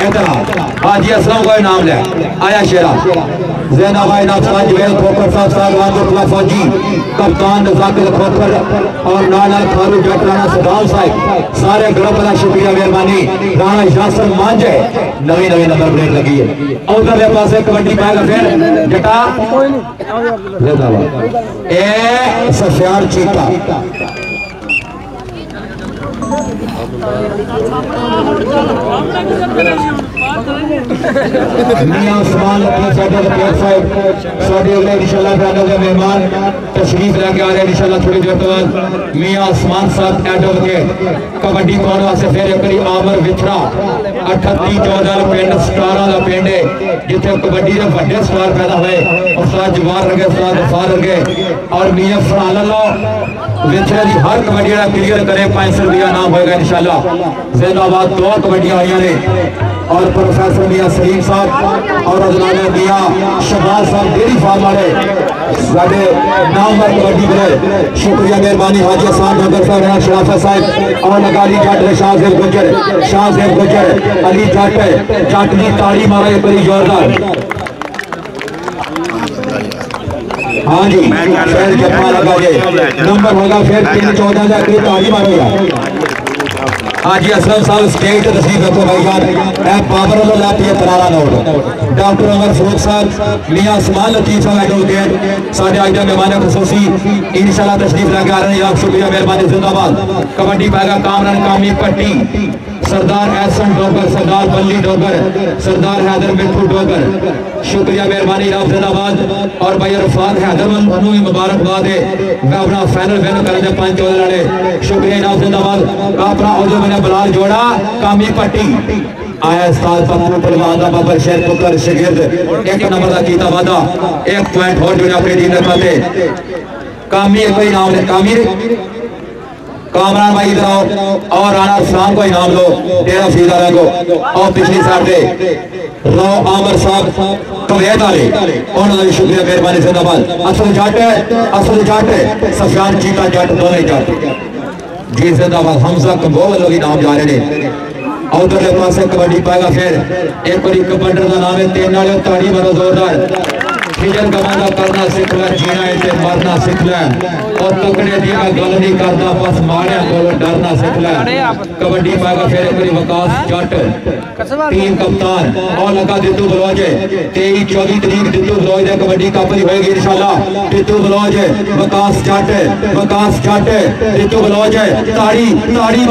हाजी असलम को नाम ले आया शेरा ज़ैना भाई नाफसाज जवेद खोखर साहब साहब गुरफला फौजी कप्तान जाकिर खोखर और नाना खारू जट राणा सदाम साहब सारे ग्रुप का शुक्रिया मेहरबानी राणा यासर मांझे नवी नवी नंबर प्लेट लगी है उधरले पासे कबड्डी पाएगा फिर जटा ए सफियान चीता मियां उस्मान लतीफ साहब इंशाल्लाह मेहमान तशरीफ लेके आ रहे हैं इंशाल्लाह थोड़ी देर बाद मियां उस्मान साहब एडवोकेट कबड्डी पाने वास्ते फिर करी आमर विथरा 38-14 पिंड स्टारां दा पिंड है जिथे कबड्डी दे बड़े स्टार पैदा हुए उस्ताद जवार रगे उस्ताद गफार रगे और मियां फराल लो विथरा दी हर कबड्डी दा क्लियर करे 500 रुपया नाम होएगा इंशाल्लाह ज़ैनाबाद 2 कबड्डियां आईयां ने और प्रोफेसर मियां सलीम साहब और अजनाना मियां शहबाज साहब डेरी फार्म वाले साडे नामवर कबड्डी प्लेयर शुक्रिया मेहरबानी हाजी हसन डोगर साहब राणा शराफत साहब और लगाली जट शाहजेब गुजर अली जट दी ताड़ी मारो बड़ी जोरदार हाँ जी फिर जप्पा लगा जे नंबर होगा फिर 3-14 का ताड़ी मारेगा हाजी असलम साहब स्टेट तस्वीर रखो भाईजान ए बाबर वाला लाती है तरारा नोट डॉक्टर उमर फरूक साहब मियां उस्मान लतीफ साहब एडवोकेट सारे आज के मेहमान खुसूसी इंशाल्लाह तशरीफ लेके आ रहे हैं आप शुक्रिया मेहरबानी जिंदाबाद कबड्डी पाएगा कामरान कामी पट्टी सरदार एहसन डोगर सरदार बल्ली डोगर सरदार हैदर मिठू डोगर शुक्रिया मेहरबानी आप जिंदाबाद और भाई रफात हैदर मुबारकबाद है मैं अपना फाइनल विन कर दे 5-14 लड़े शुक्रिया आप जिंदाबाद अपना औजो मैंने बलाल जोड़ा कामी पट्टी आया उस्ताद पप्पू पहलवान दा बाबर शेर पुत्र शागिर्द 1 नंबर दा कीता वादा 1 पॉइंट और जोड़े अपने दीन खाते कामी कोई नाम ले कामी कामरान भाई इधर आओ और राणा इस्लाम को इनाम लो डेरा फीदा को और पिछली साइड पे रो आमर साहब कवैत वाले उन्होंने शुक्रिया मेहरबानी जिंदाबाद असल जट सफियान चीता जट दोनों जट जी जिंदाबाद हमजा कंबो वालों की नाम जा रहे हैं और उधरले पासे कबड्डी पाएगा फिर एक बारी कबड्डर का नाम है 3 वाले ताड़ी मारो जोरदार फिजर कमाना करना सीख ले जीना है मरना सीख ले और तकड़े दी मैं गल नहीं करता बस मारे को डरना सीख ले कबड्डी पाएगा फिर एक वकास जट टीम कप्तान और लगा दित्तू बलौज 23-24 तरीक दित्तू बलौज दे कबड्डी कप होएगी इंशाल्लाह दित्तू बलौज वकास जट दित्तू बलौज ताड़ी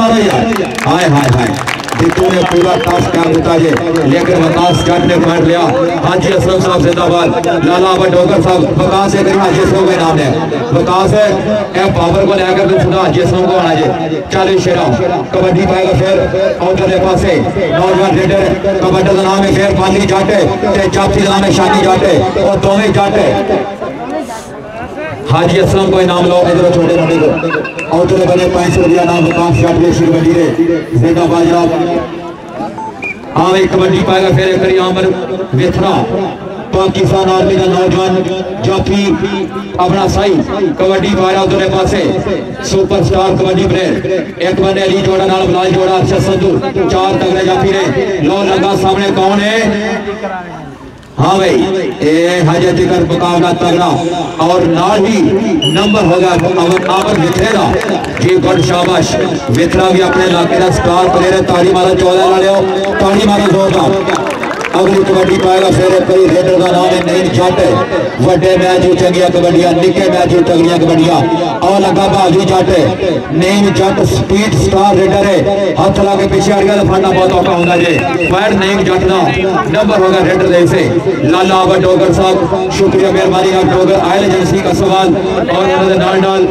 मारो यार हाय हाय हाय दित्तू ने पूरा टास्क कर दिता जे लेकिन वकास जट ने पॉइंट लिया हाजी असलम साहब जिंदाबाद लाला डोगर साहब वकास है हाजी असलम के नाम है वकास है ए पावर को लेकर तो खुदा हाजी असलम को आना जे चले शेरा कबड्डी पाएगा फिर उधरले पासे नौजवान लीडर कबड्डी का नाम है फिर पाली जट ते जाफी का नाम है शानी जट और दोवें जट हाजी असलम को इनाम लो इधर छोटे मोटे को और तेरे बने 500 रुपया नाम वकास जट के शुरू बड़ी रे जिंदाबाद जनाब हाँ एक कबड्डी पाएगा फिर एक करी आमर विथरा पाकिस्तान आर्मी का नौजवान जाफी अपना सही कबड्डी पाया उधर पासे सुपरस्टार कबड्डी प्लेयर एक बने अली जोड़ा नाल बलाल जोड़ा अच्छा संधू 4 तगड़े जाफी ने लो लगा सामने कौन है हाँ भाई ए हज जिक्र मुकाबला तगड़ा और नाल ही नंबर होगा आमर विथरेगा जी गुड शाबाश विथरा भी अपने इलाके का स्टार प्लेयर है ताड़ी मारा 14 वाले ताड़ी मारा जोरदार अगली कबड्डी पाएगा फिर कई रेडर का नाम है नईम जट वड्डे मैच चंगिया कबड्डियां निके मैच चंगिया कबड्डियां और लगा भाजी जट नईम जट स्पीड स्टार रेडर है हाथ ला के पीछे हट गया तो फड़ना बहुत औखा होगा जी फायर नईम जट का नंबर होगा रेडर दे से लाला आबा डोगर साहब शुक्रिया मेहरबानी आप डोगर आयल एजेंसी का सवाल और उन्होंने नाल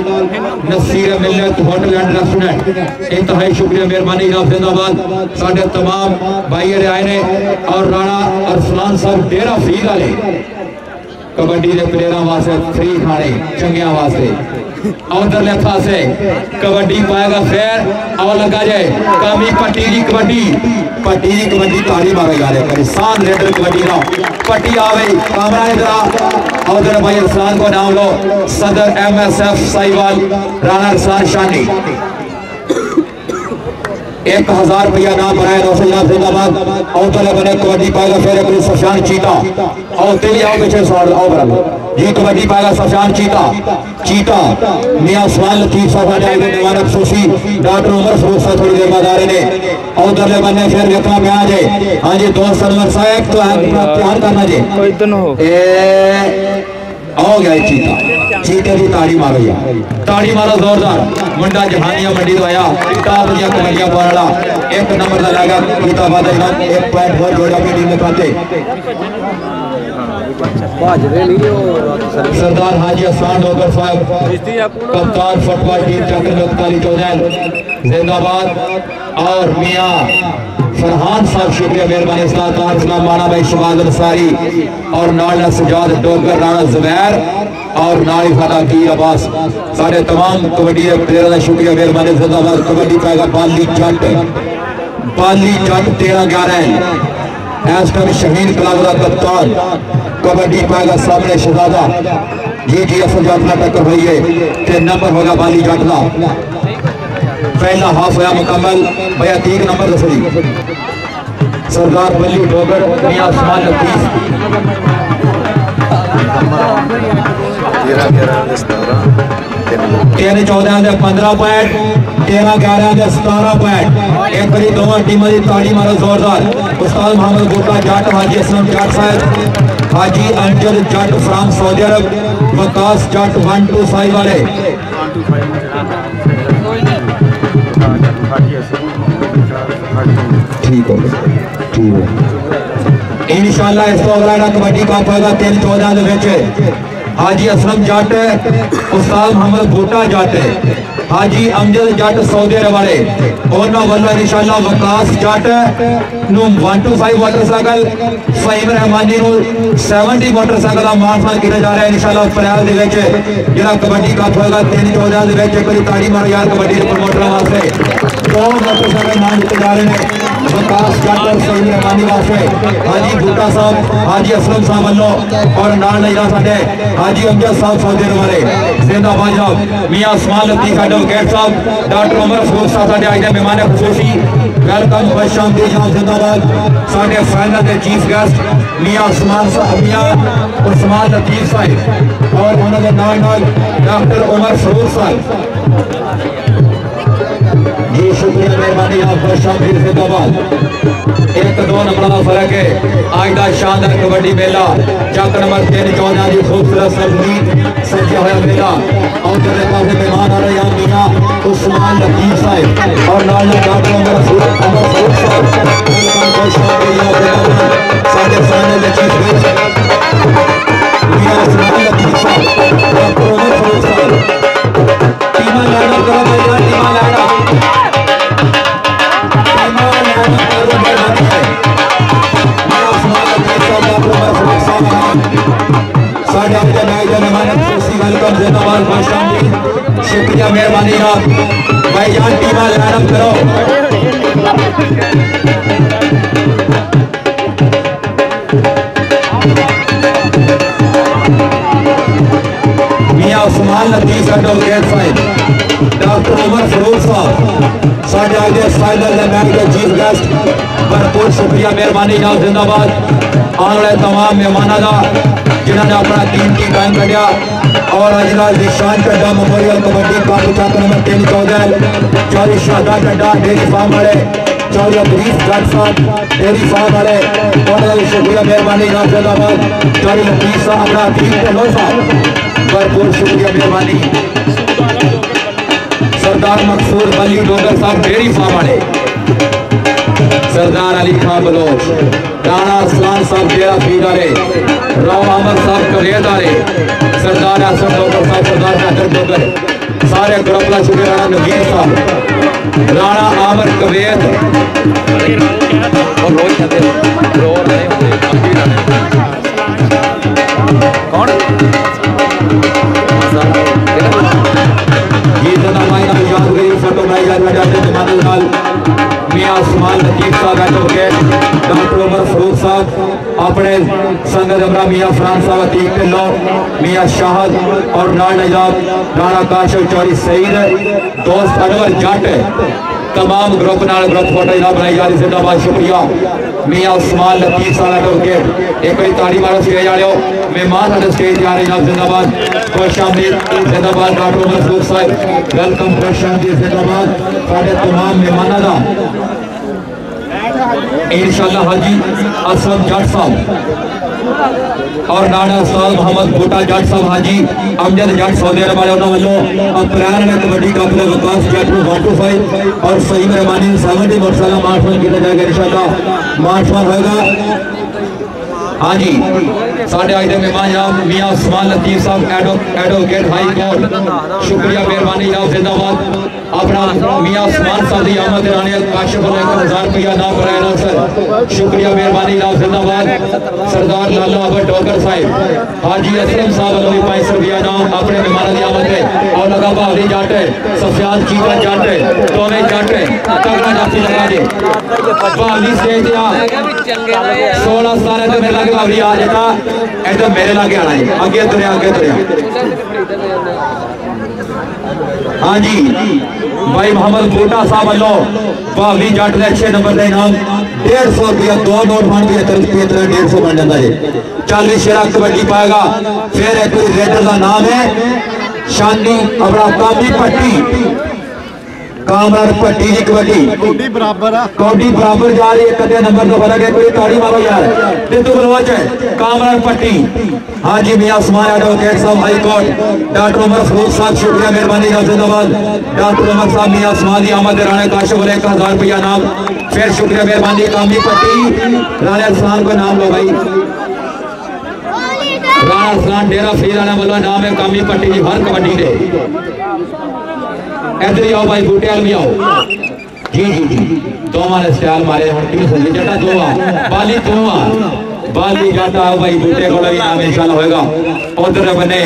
नसीर मिल्लत होटल एंड रेस्टोरेंट इंतहाई शुक्रिया मेहरबानी आप जिंदाबाद साडे तमाम भाई आए ने और राणा अरसलान साहब डेरा फील वाले कबड्डी के प्लेयरों वास्ते फ्री खाने चंगिया वास्ते उधरले पासे कबड्डी पाएगा फिर और लगा जाए कामी पट्टी की कबड्डी ताली मारो यार किसान रेडर कबड्डी ना पट्टी आवे कामरा इधर उधर भाई अरसलान को नाम लो सदर MSF साहिवाल राणा अरसलान शानी 1000 रुपया नाम बनाया दोस्तों जनाब जिंदाबाद। और पहले बने कबड्डी पाएगा फिर एक सफान चीता और तेरी आओ पीछे सवाल आओ बराबर जी कबड्डी पाएगा सफान चीता चीता मियां उस्मान लतीफ साहब ने दीवान अफसोसी डॉक्टर उमर फरूख साहब थोड़ी देर बाद आ रहे ने और पहले बने फिर देखना में आ जाए। हाँ जी दोस्त अनवर साहब तो ध्यान करना जी हो गया चीता चीते की ताड़ी मारो यार ताड़ी मारो जोरदार मुंडा जहानिया मंडी तो आया टॉप दिया कबड्डियां पाला एक नंबर का लगा गीता बादल नाम 1 पॉइंट बहुत जोड़ा की टीम में खाते सरदार हाजी हसन डोगर साहब कप्तान फुटबॉल टीम चक्रवर्ती चौधरी जिंदाबाद और मियां फरहान साहब शुक्रिया मेहरबानी इस्लाम माना भाई शबाज अंसारी और नाल सजाद डोगर राणा जुबैर और नाली फादा की अब्बास सारे तमाम कबड्डी प्लेयर का शुक्रिया मेहरबानी जिंदाबाद। कबड्डी पाएगा बाली जट 13-11 इस टाइम शहीद क्लब का कप्तान कबड्डी पाएगा सामने शहजादा जी असल जातना टक्कर हुई है 3 नंबर होगा बाली जट का पहला हाफ होया मुकम्मल भैया 3 नंबर दसरी सरदार बल्ली डोगर मियां उस्मान लतीफ 13-14 15 पॉइंट 13-11 17 पॉइंट एक बारी दोनों टीमों की ताड़ी मारो जोरदार। उस्ताद मोहम्मद गुट्टा जट हाजी असलम जट साहब हाजी अंजल जट फ्राम सऊदी अरब वकास जट 125 वाले ठीक है इंशाल्लाह इस तो अगला कबड्डी कप होगा 13-14 हाजी असलम जट उस्ताद मोहम्मद भूटा जट हाजी अमजद जट सऊदी अरब वाले उन्होंने वालों इंशाल्लाह वकास जट 125 मोटरसाइकिल फहीम रहमानी 70 मोटरसाइकिल का मान किया जा रहा है इंशाल्लाह अप्रैल जो कबड्डी कप होगा 13-14 ताड़ी मारो यार कबड्डी प्रमोटर वास्ते 2 मोटरसाइकिल मान दिए जा रहे हैं वकास जट और फहीम रहमानी वास्ते हाजी भूटा साहब हाजी असलम साहब वालों और नाल नहीं साडे हाजी अमजद साहब सऊदी अरब वाले जिंदाबाद साहब मियां उस्मान लतीफ एडवोकेट साहब डॉक्टर उमर फरूख साहब साडे आज दे मेहमान खुसूसी वेलकम खुशाम दी जान जिंदाबाद साडे फाइनल के चीफ गेस्ट मियां उस्मान लतीफ साहब और उन्होंने नाल डॉक्टर उमर फरूख साहब जी शुक्रिया मेहरबानी आप खुशाम दी जिंदाबाद। 1-2 नंबर का फर्क है आज का शानदार कबड्डी मेला चक नंबर 13-14 की खूबसूरत सरजमीन सजा हुआ मेला और तेरे पास मेहमान आ रहे हैं मियां उस्मान लतीफ साहब और नाल डॉक्टर उमर फरूख साहब साढ़े सामने चीफ गेस्ट मियां उस्मान लतीफ साहब डॉक्टर उमर फरूख साहब टीमा लाना करो भैया टीमा लाना शुक्रिया मेहरबानी आप भाई जान टीमा लाइनअप करो मियां उस्मान लतीफ एडवोकेट साहब डॉक्टर उमर फरूख साहब साढ़े आगे फाइनल मैच के चीफ गेस्ट भरपूर शुक्रिया मेहरबानी आप जिंदाबाद आने वाले तमाम मेहमानों का जिन्होंने अपना कीमती टाइम कटिया और अज का निशान चड्डा मेमोरियल कबड्डी कप चक नंबर 13-14 चौधरी शहादा चड्डा डेयरी फार्म वाले चौधरी अबरीफ जट साहब डेयरी फार्म वाले उन्होंने भी शुक्रिया मेहरबानी आप जिंदाबाद चौधरी लतीफ साहब अपना अतीक ढिल्लों साहब भरपूर शुक्रिया मेहरबानी सरदार मकसूद अली डोगर साहब डेयरी फार्म वाले सरदार अली खान बलोच राणा असलान साहब डेरा फीड वाले राव अहमद साहब करेद वाले सरदार हसन डोगर साहब सरदार हैदर डोगर सारे ग्रुप का शुक्रिया राणा नवीर साहब राणा आमर कवेद और कौन फोटो बनाई जाती मियां उस्मान लतीफ साहब एडवोकेट डॉक्टर उमर फरूख साहब अपने संगत अमरा मियां फरहान साहब अतीक ढिल्लों मियां शाहद और नाल नजाब राणा काशिफ चौधरी सईद दोस्त अनवर जट तमाम ग्रुप नाल ग्रुप फोटो जनाब बनाई जा रही जिंदाबाद शुक्रिया मियां उस्मान लतीफ साहब एडवोकेट एक बार ताड़ी मारो स्टेज वाले मेहमान साडे स्टेज आ रहे जनाब जिंदाबाद खुश आमदीद जिंदाबाद डॉक्टर मसूद साहब वेलकम खुश आमदीद जिंदाबाद साडे तमाम मेहमानां दा इंशाअल्लाह हाजी असलम जट साहब और नाना उस्ताद मोहम्मद बूटा जट साहब हाजी अमजद जट सऊदी अरब वाले उन्होंने वालों अप्रैल में कबड्डी कप में विकास जट को 125 और सही मेहरबानी 70 मोटरसाइकिल मार्शल किया जाएगा इंशाअल्लाह मार्शल होगा हाँ जी साढ़े आज के मेहमान जनाब मियां उस्मान लतीफ साहब एडवोकेट हाई कोर्ट शुक्रिया मेहरबानी जनाब जिंदाबाद अपना मियां उस्मान साहब की आमद रानी काशिफ 1000 रुपया नाम कराया सर शुक्रिया मेहरबानी जनाब जिंदाबाद सरदार लाला अबर डोगर साहब हाजी असलम साहब वालों भी 500 रुपया नाम अपने मेहमानों की आमद है और लगा भावरी जट सफियान चीता जट टोमे जट तगड़ा जाती लगा दे भावरी स्टेज 16 17 तो मेरे लगे भावरी आ जाता एकदम मेरे लागे आना है आगे तुरया हाँ जी भाई मोहम्मद बूटा साहब वालों भावरी जट के अच्छे नंबर का इनाम 150 रुपया 2 नोट बन गया 150 बन जाता है 40 शेरा कबड्डी पाएगा फिर एक रेडर का नाम है शानी अपना कामी पट्टी कामरान पट्टी जी कबड्डी कौडी बराबर जा रही है कदे नंबर तो फर्क है कोई ताड़ी मारो यार बिंदु बलवाच है कामरान पट्टी हाँ जी मियां उस्मान एडवोकेट साहब high court doctor Umar Farooq साहब शुक्रिया मेहरबानी जिंदाबाद डॉक्टर उमर साहब मियां उस्मान की आमद राणे काशिफ 1000 रुपया नाम फिर शुक्रिया मेहरबानी कामी पट्टी राणे उस्मान को नाम लो भाई राणा उस्मान डेरा फ्री राणा वाला नाम है कामी पट्टी जी हर कबड्डी दे इधर ही आओ भाई बूटे वाल भी आओ जी जी जी दोवां ने स्टाइल मारे हुण की सही जटा दोवां बाली दोवां बाली जटा आओ भाई बूटे को भी नाम इंशाल्लाह होएगा उधर बने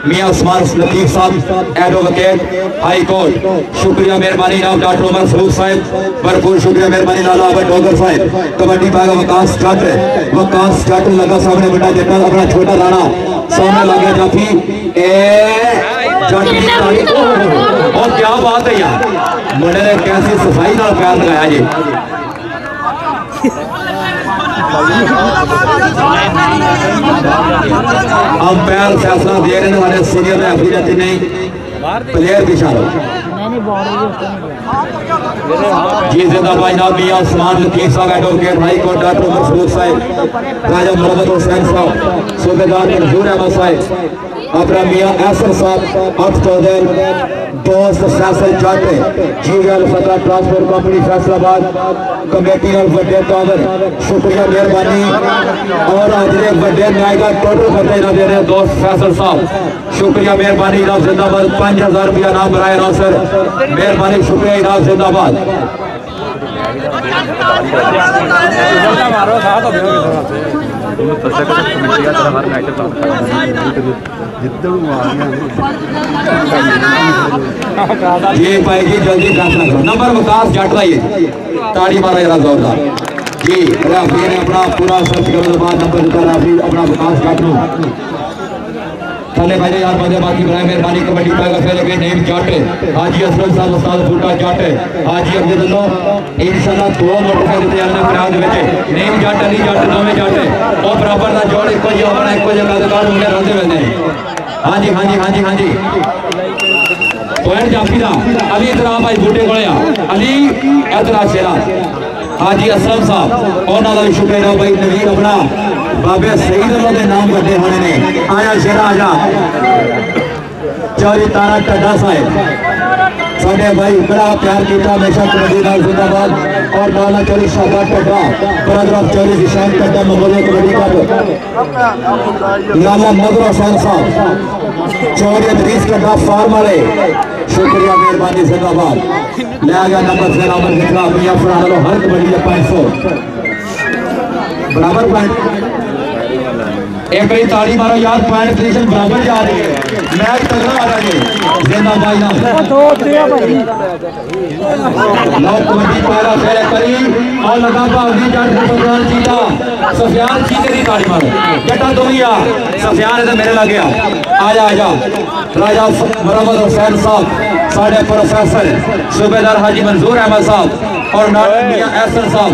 मियां उस्मान लतीफ साहब एडवोकेट हाई कोर्ट शुक्रिया मेहरबानी नाम डॉक्टर उमर फरूक साहब भरपूर शुक्रिया मेहरबानी लाला अबर डोगर साहब कबड्डी पाएगा वकास जट लगा सामने बड़ा जटा अपना छोटा राणा सामने लगा जाफी और क्या बात है यार मुंडे ने कैसी सफाई नाल पैर लगाया जी अंपायर फैसला दे रहे हैं हमारे सीनियर रेफरी रहते नहीं प्लेयर पिछा जी जिंदाबाद जनाब मियां उस्मान लतीफ साहब advocate high court doctor Umar Farooq साहब राजा मोहम्मद हुसैन साहब सूबेदार मंजूर अहमद साहब अपना मियां एसर साहब अठ चौधरी दोस्त फैसल जट जीएल फतह ट्रांसपोर्ट कंपनी फैसलाबाद कमेटी और बड़े तावर शुक्रिया मेहरबानी और अजरे बड़े नायका टोटल फतेह ना दे रहे दोस्त फैसल साहब शुक्रिया मेहरबानी जनाब जिंदाबाद 5000 रुपया नाम बनाए नासर मेहरबानी शुक्रिया जनाब जिंदाबाद ये पाएगी जल्दी फैसला करो नंबर विकास जट का ताड़ी मारा जरा जोरदार जी रेफरी ने अपना पूरा सर्च करने के बाद नंबर दिता रेफरी अपना विकास जट नो थले भाई यार बंदे बाकी बनाए मेहरबानी कबड्डी पाएगा फिर अगे नेम जट हाजी असलम साहब उस्ताद बूटा जट हाजी अब्दुल अल्लाह इंशाल्लाह 2 मोटरसाइकिल ते आने ग्राउंड विच नेम जट अली जट दोवें जट और बराबर दा जोड़ इको जिहा होना इको जिहा कदकार मुंडे रहंदे मिलदे हां जी हां जी हां जी हां जी पॉइंट जाफी दा अली इधर आ भाई बूटे कोले आ अली इधर आ शेरा हाजी असलम साहब उन्हां दा भी शुक्रिया भाई नवीन अपना बाबे सईद अल्लाह के नाम बड़े होने ने आया शेरा आजा चौरी तारा टड्डा साहब साढ़े भाई बड़ा प्यार किया हमेशा कबड्डी नाल जिंदाबाद और नाला चौरी शाबाद टड्डा ब्रदर ऑफ चौरी निशान टड्डा मोहम्मद कबड्डी का लाला नजर हुसैन साहब चौरी अदरीस टड्डा फार्म वाले शुक्रिया मेहरबानी जिंदाबाद ले आ गया नंबर से नंबर निकला मियां फरालो हर कबड्डी 500 बराबर पॉइंट एक बारी ताड़ी मारो यार पॉइंट पोजीशन बराबर जा रही है मैच तगड़ा आ रहा है जिंदाबाद ना लो कबड्डी पारा फेरे करी और लगा भावजी जट सफियान चीता सफियान चीते की ताड़ी मारो जटा दोलिया सफियान इधर मेरे लग गया आजा आजा राजा मोहम्मद हुसैन साहब साढ़े प्रोफेसर सूबेदार हाजी मंजूर अहमद साहब और मियां एहसन साहब,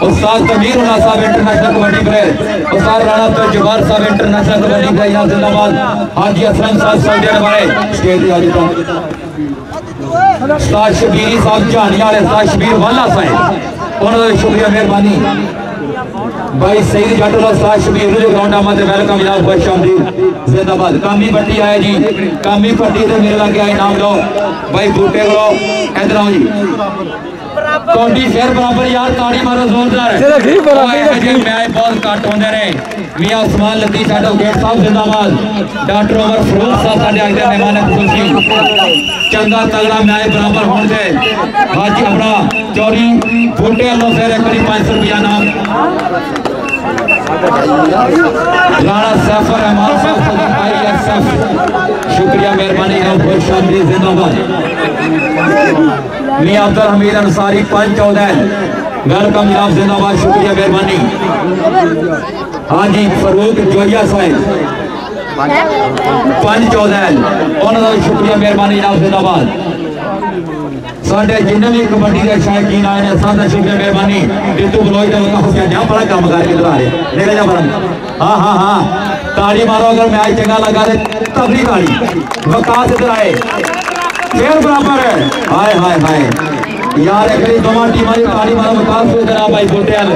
उस्ताद कबीर उल्लाह साहब इंटरनेशनल कबड्डी प्लेयर, उस्ताद राणा अब्दुल जब्बार साहब इंटरनेशनल कबड्डी प्लेयर जिंदाबाद, हाजी असलम साहब सऊदी अरब वाले स्टेज हाजी उस्ताद शबीर साहब झानी वाले, उस्ताद शबीर वाला साहब उन्होंने शुक्रिया मेहरबानी भाई सईद जट उस्ताद शबीर जो ग्राउंड आमद वेलकम जनाब खुश आमदीद जिंदाबाद। कामी पट्टी आए जी, कामी पट्टी से मेरे लगे इनाम लो भाई बूटे को इधर आओ जी कौडी फिर बराबर यार ताड़ी मारो जोरदार मैच बहुत घट होंगे ने। मियां उस्मान लतीफ एडवोकेट साहब जिंदाबाद, डॉक्टर उमर फरूक साहब साडे अज दे मेहमान खुशी चंगा तगड़ा मैच बराबर होने से हाजी अपना चौरी बूटे वालों फिर एक बार 500 रुपया नाम राणा सैफर रहमान साहब शुक्रिया मेहरबानी खुश आमदीद जिंदाबाद। मियां अब्दुल हमीद अंसारी 514 वेलकम जनाब जिंदाबाद शुक्रिया मेहरबानी। हाँ जी फरूक जोया साहब 514 उन्होंने शुक्रिया मेहरबानी जनाब जिंदाबाद। साढ़े जिन्हें भी कबड्डी के शायकीन आए हैं सारा शुक्रिया मेहरबानी। रितु बलोच का बड़ा काम करके दिखा रहे मेरे जा हाँ हाँ हाँ ताड़ी मारो अगर मैच चंगा लगा दे तभी ताड़ी। वकास इधर आए फिर बराबर है, हाय हाय हाय यार एक दोनों टीम की ताड़ी मारो वकास को इधर भाई बुटेल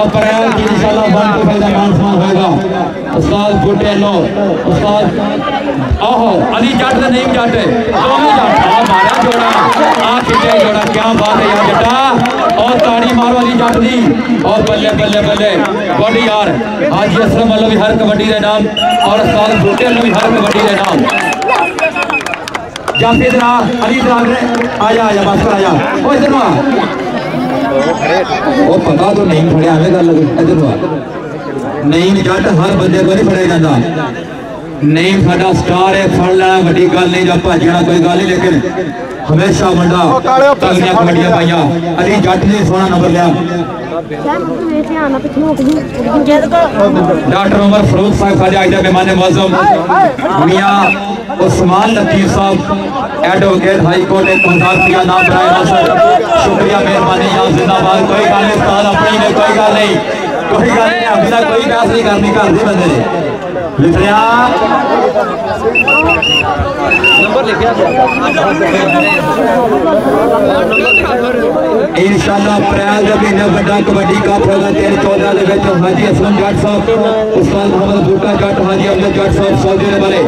अप्रैल की इंशाल्लाह 125 का मान सम्मान होगा। उस्ताद बुटेलो उस्ताद ओहो अली जट नहीं जट दोनों जट मारा जोड़ा आ पीछे जोड़ा क्या बात है यार जटा और ताड़ी मारो अली जट दी और बल्ले बल्ले बल्ले बड़ी यार हाजी असलम वालों भी हर कबड्डी के नाम और उस्ताद बुटेलो भी हर कबड्डी के नाम जाफी इधर अली इधर आजा आजा बस कर आजा ओ इधर आ ओ पता तो नहीं फड़िया हमें गल इधर आ नहीं जट हर बंदे को नहीं फड़े जाता नहीं साडा स्टार है फड़ लेना वड्डी गल नहीं जा भजना कोई गल नहीं लेकिन हमेशा बंदा तगड़ियां कबड्डियां पाइया अली जट ने सोना नंबर लिया। डॉक्टर उमर फरूक साहब खाजा आज मेहमान मुअज्जम मियां उस्मान लतीफ साहब एडवोकेट हाई कोर्ट एक मुसाफिया नाम बनाए शुक्रिया मेहरबानी आप जिंदाबाद। कोई गल नहीं उस्ताद अपनी ने कोई गल नहीं अभी तक कोई बहस नहीं करनी घर के बंदे ने लिखिया नंबर लिखा इंशाल्लाह अप्रैल के महीने बड़ा कबड्डी कप होगा 13-14 के हाजी असलम जट साहब उस्ताद मोहम्मद बूटा जट हाजी अब्दुल जट साहब सऊदी अरब वाले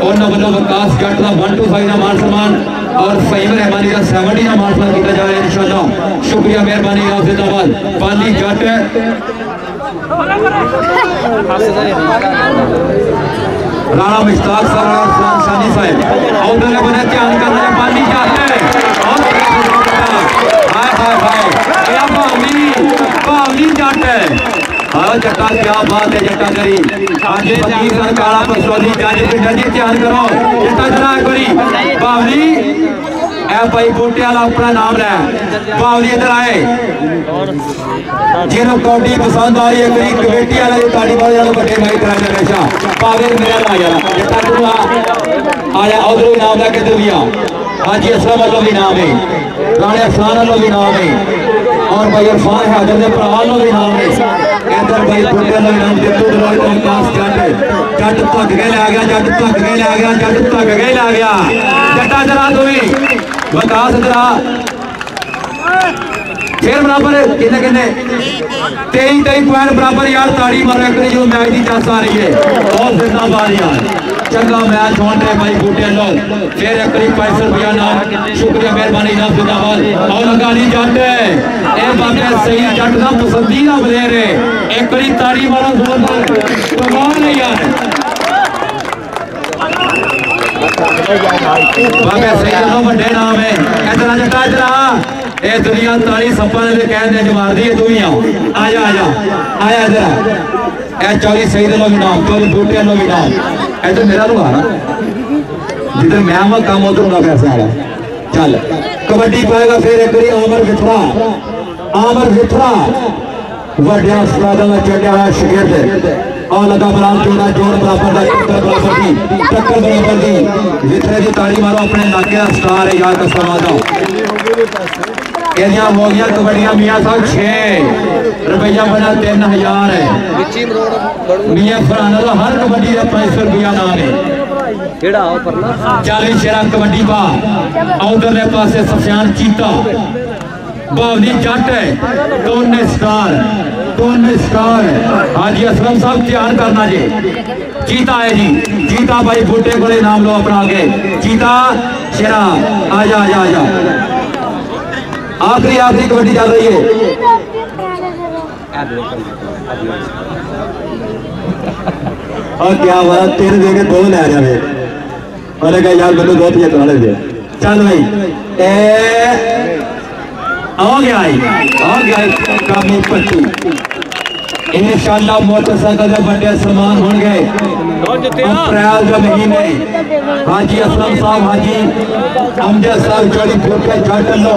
उन्होंने वालों वकास जट का 125 का मान सम्मान और फहीम रहमानी का 70 का मान सम्मान किया जा रहा है इंशाल्लाह शुक्रिया मेहरबानी आप जिंदाबाद। पाली जट राणा मुश्ताक साहब शानी साहब और दोनों बने ध्यान कर रहे पाली जट हाय हाय हाय भावी जट हाँ जट्टा क्या बात है जट्टा करी आज फकीर सर काला पसोदी जाने पिंडा जी ध्यान करो जट्टा जरा करी बावली ए भाई बूटे वाला अपना नाम ले बावली इधर आए जिन्होंने कबड्डी पसंद आई है करी कमेटी वाले जो ताड़ी वाले वाले बड़े भाई तरह से हमेशा पावे मेरा आ जाना जट्टा तू आया उधर भी नाम लेके इधर भी आ हाजी असलम वालों भी नाम है राणे अफसान वालों भी नाम है और भाई इरफान हैदर के भरा वालों भी नाम है इधर भाई बूटे वालों भी नाम जितू दलोई तो विकास जट जट भग के ले गया जट भग के ले गया जट भग के ले गया जट्टा जरा तू भी विकास जरा फिर बराबर कितने कितने 23 पॉइंट बराबर यार ताड़ी मारो एक जो मैच की चस आ रही है बहुत जिंदाबाद यार चंगा मैच होने भाई बूटे लो फिर एक 500 रुपया नाम शुक्रिया मेहरबानी नाम जिंदाबाद और अगाली जट ए बाबे सही जट का पसंदीदा प्लेयर है एक बारी ताड़ी मारो जोरदार कमाल है यार बाबे सही तो बड़े नाम है इधर जट्टा इधर ए दुनिया ताली सपा ने कहते हैं मार दी तू ही आजा आजा आया इधर ए चौरी सही लो भी नाम चौरी बूटे लो भी नाम इधर मेरा लुहा ना जिधर मैं आवा काम उधर होगा पैसा आया चल कबड्डी पाएगा फिर एक बारी आमर विथरा वड्या उस्तादां दा चढ़िया हुआ शागिर्द और लगा बराबर जोड़ा जोड़ बराबर टक्कर बराबर दी जितने की ताली मारो अपने इलाके का स्टार है यार कसम आ जाओ हो गया कबड्डियां मियाँ साहब 6 रुपया बना 3000 है मियाँ फराना तो हर कबड्डी का 500 रुपया नाम है 40 शेरा कबड्डी बा उधरले पासे सफियान चीता बावली जट है दोनों स्टार हाजी असलम साहब ध्यान करना जी चीता है जी चीता भाई बूटे को नाम लो अपना आगे चीता शेरा आजा आजा आजा आखिरी कबड्डी चल रही है और क्या हुआ तेरे देखे 2 ले जाए और यार मैं 2 पिया करा ले चल भाई आ गया कामी पट्टी इंशाअल्लाह मोटरसाइकिल के बड़े सलमान हो गए अप्रैल के महीने हाजी असलम साहब हाजी अमजद साहब जोड़ी फूट के जट लो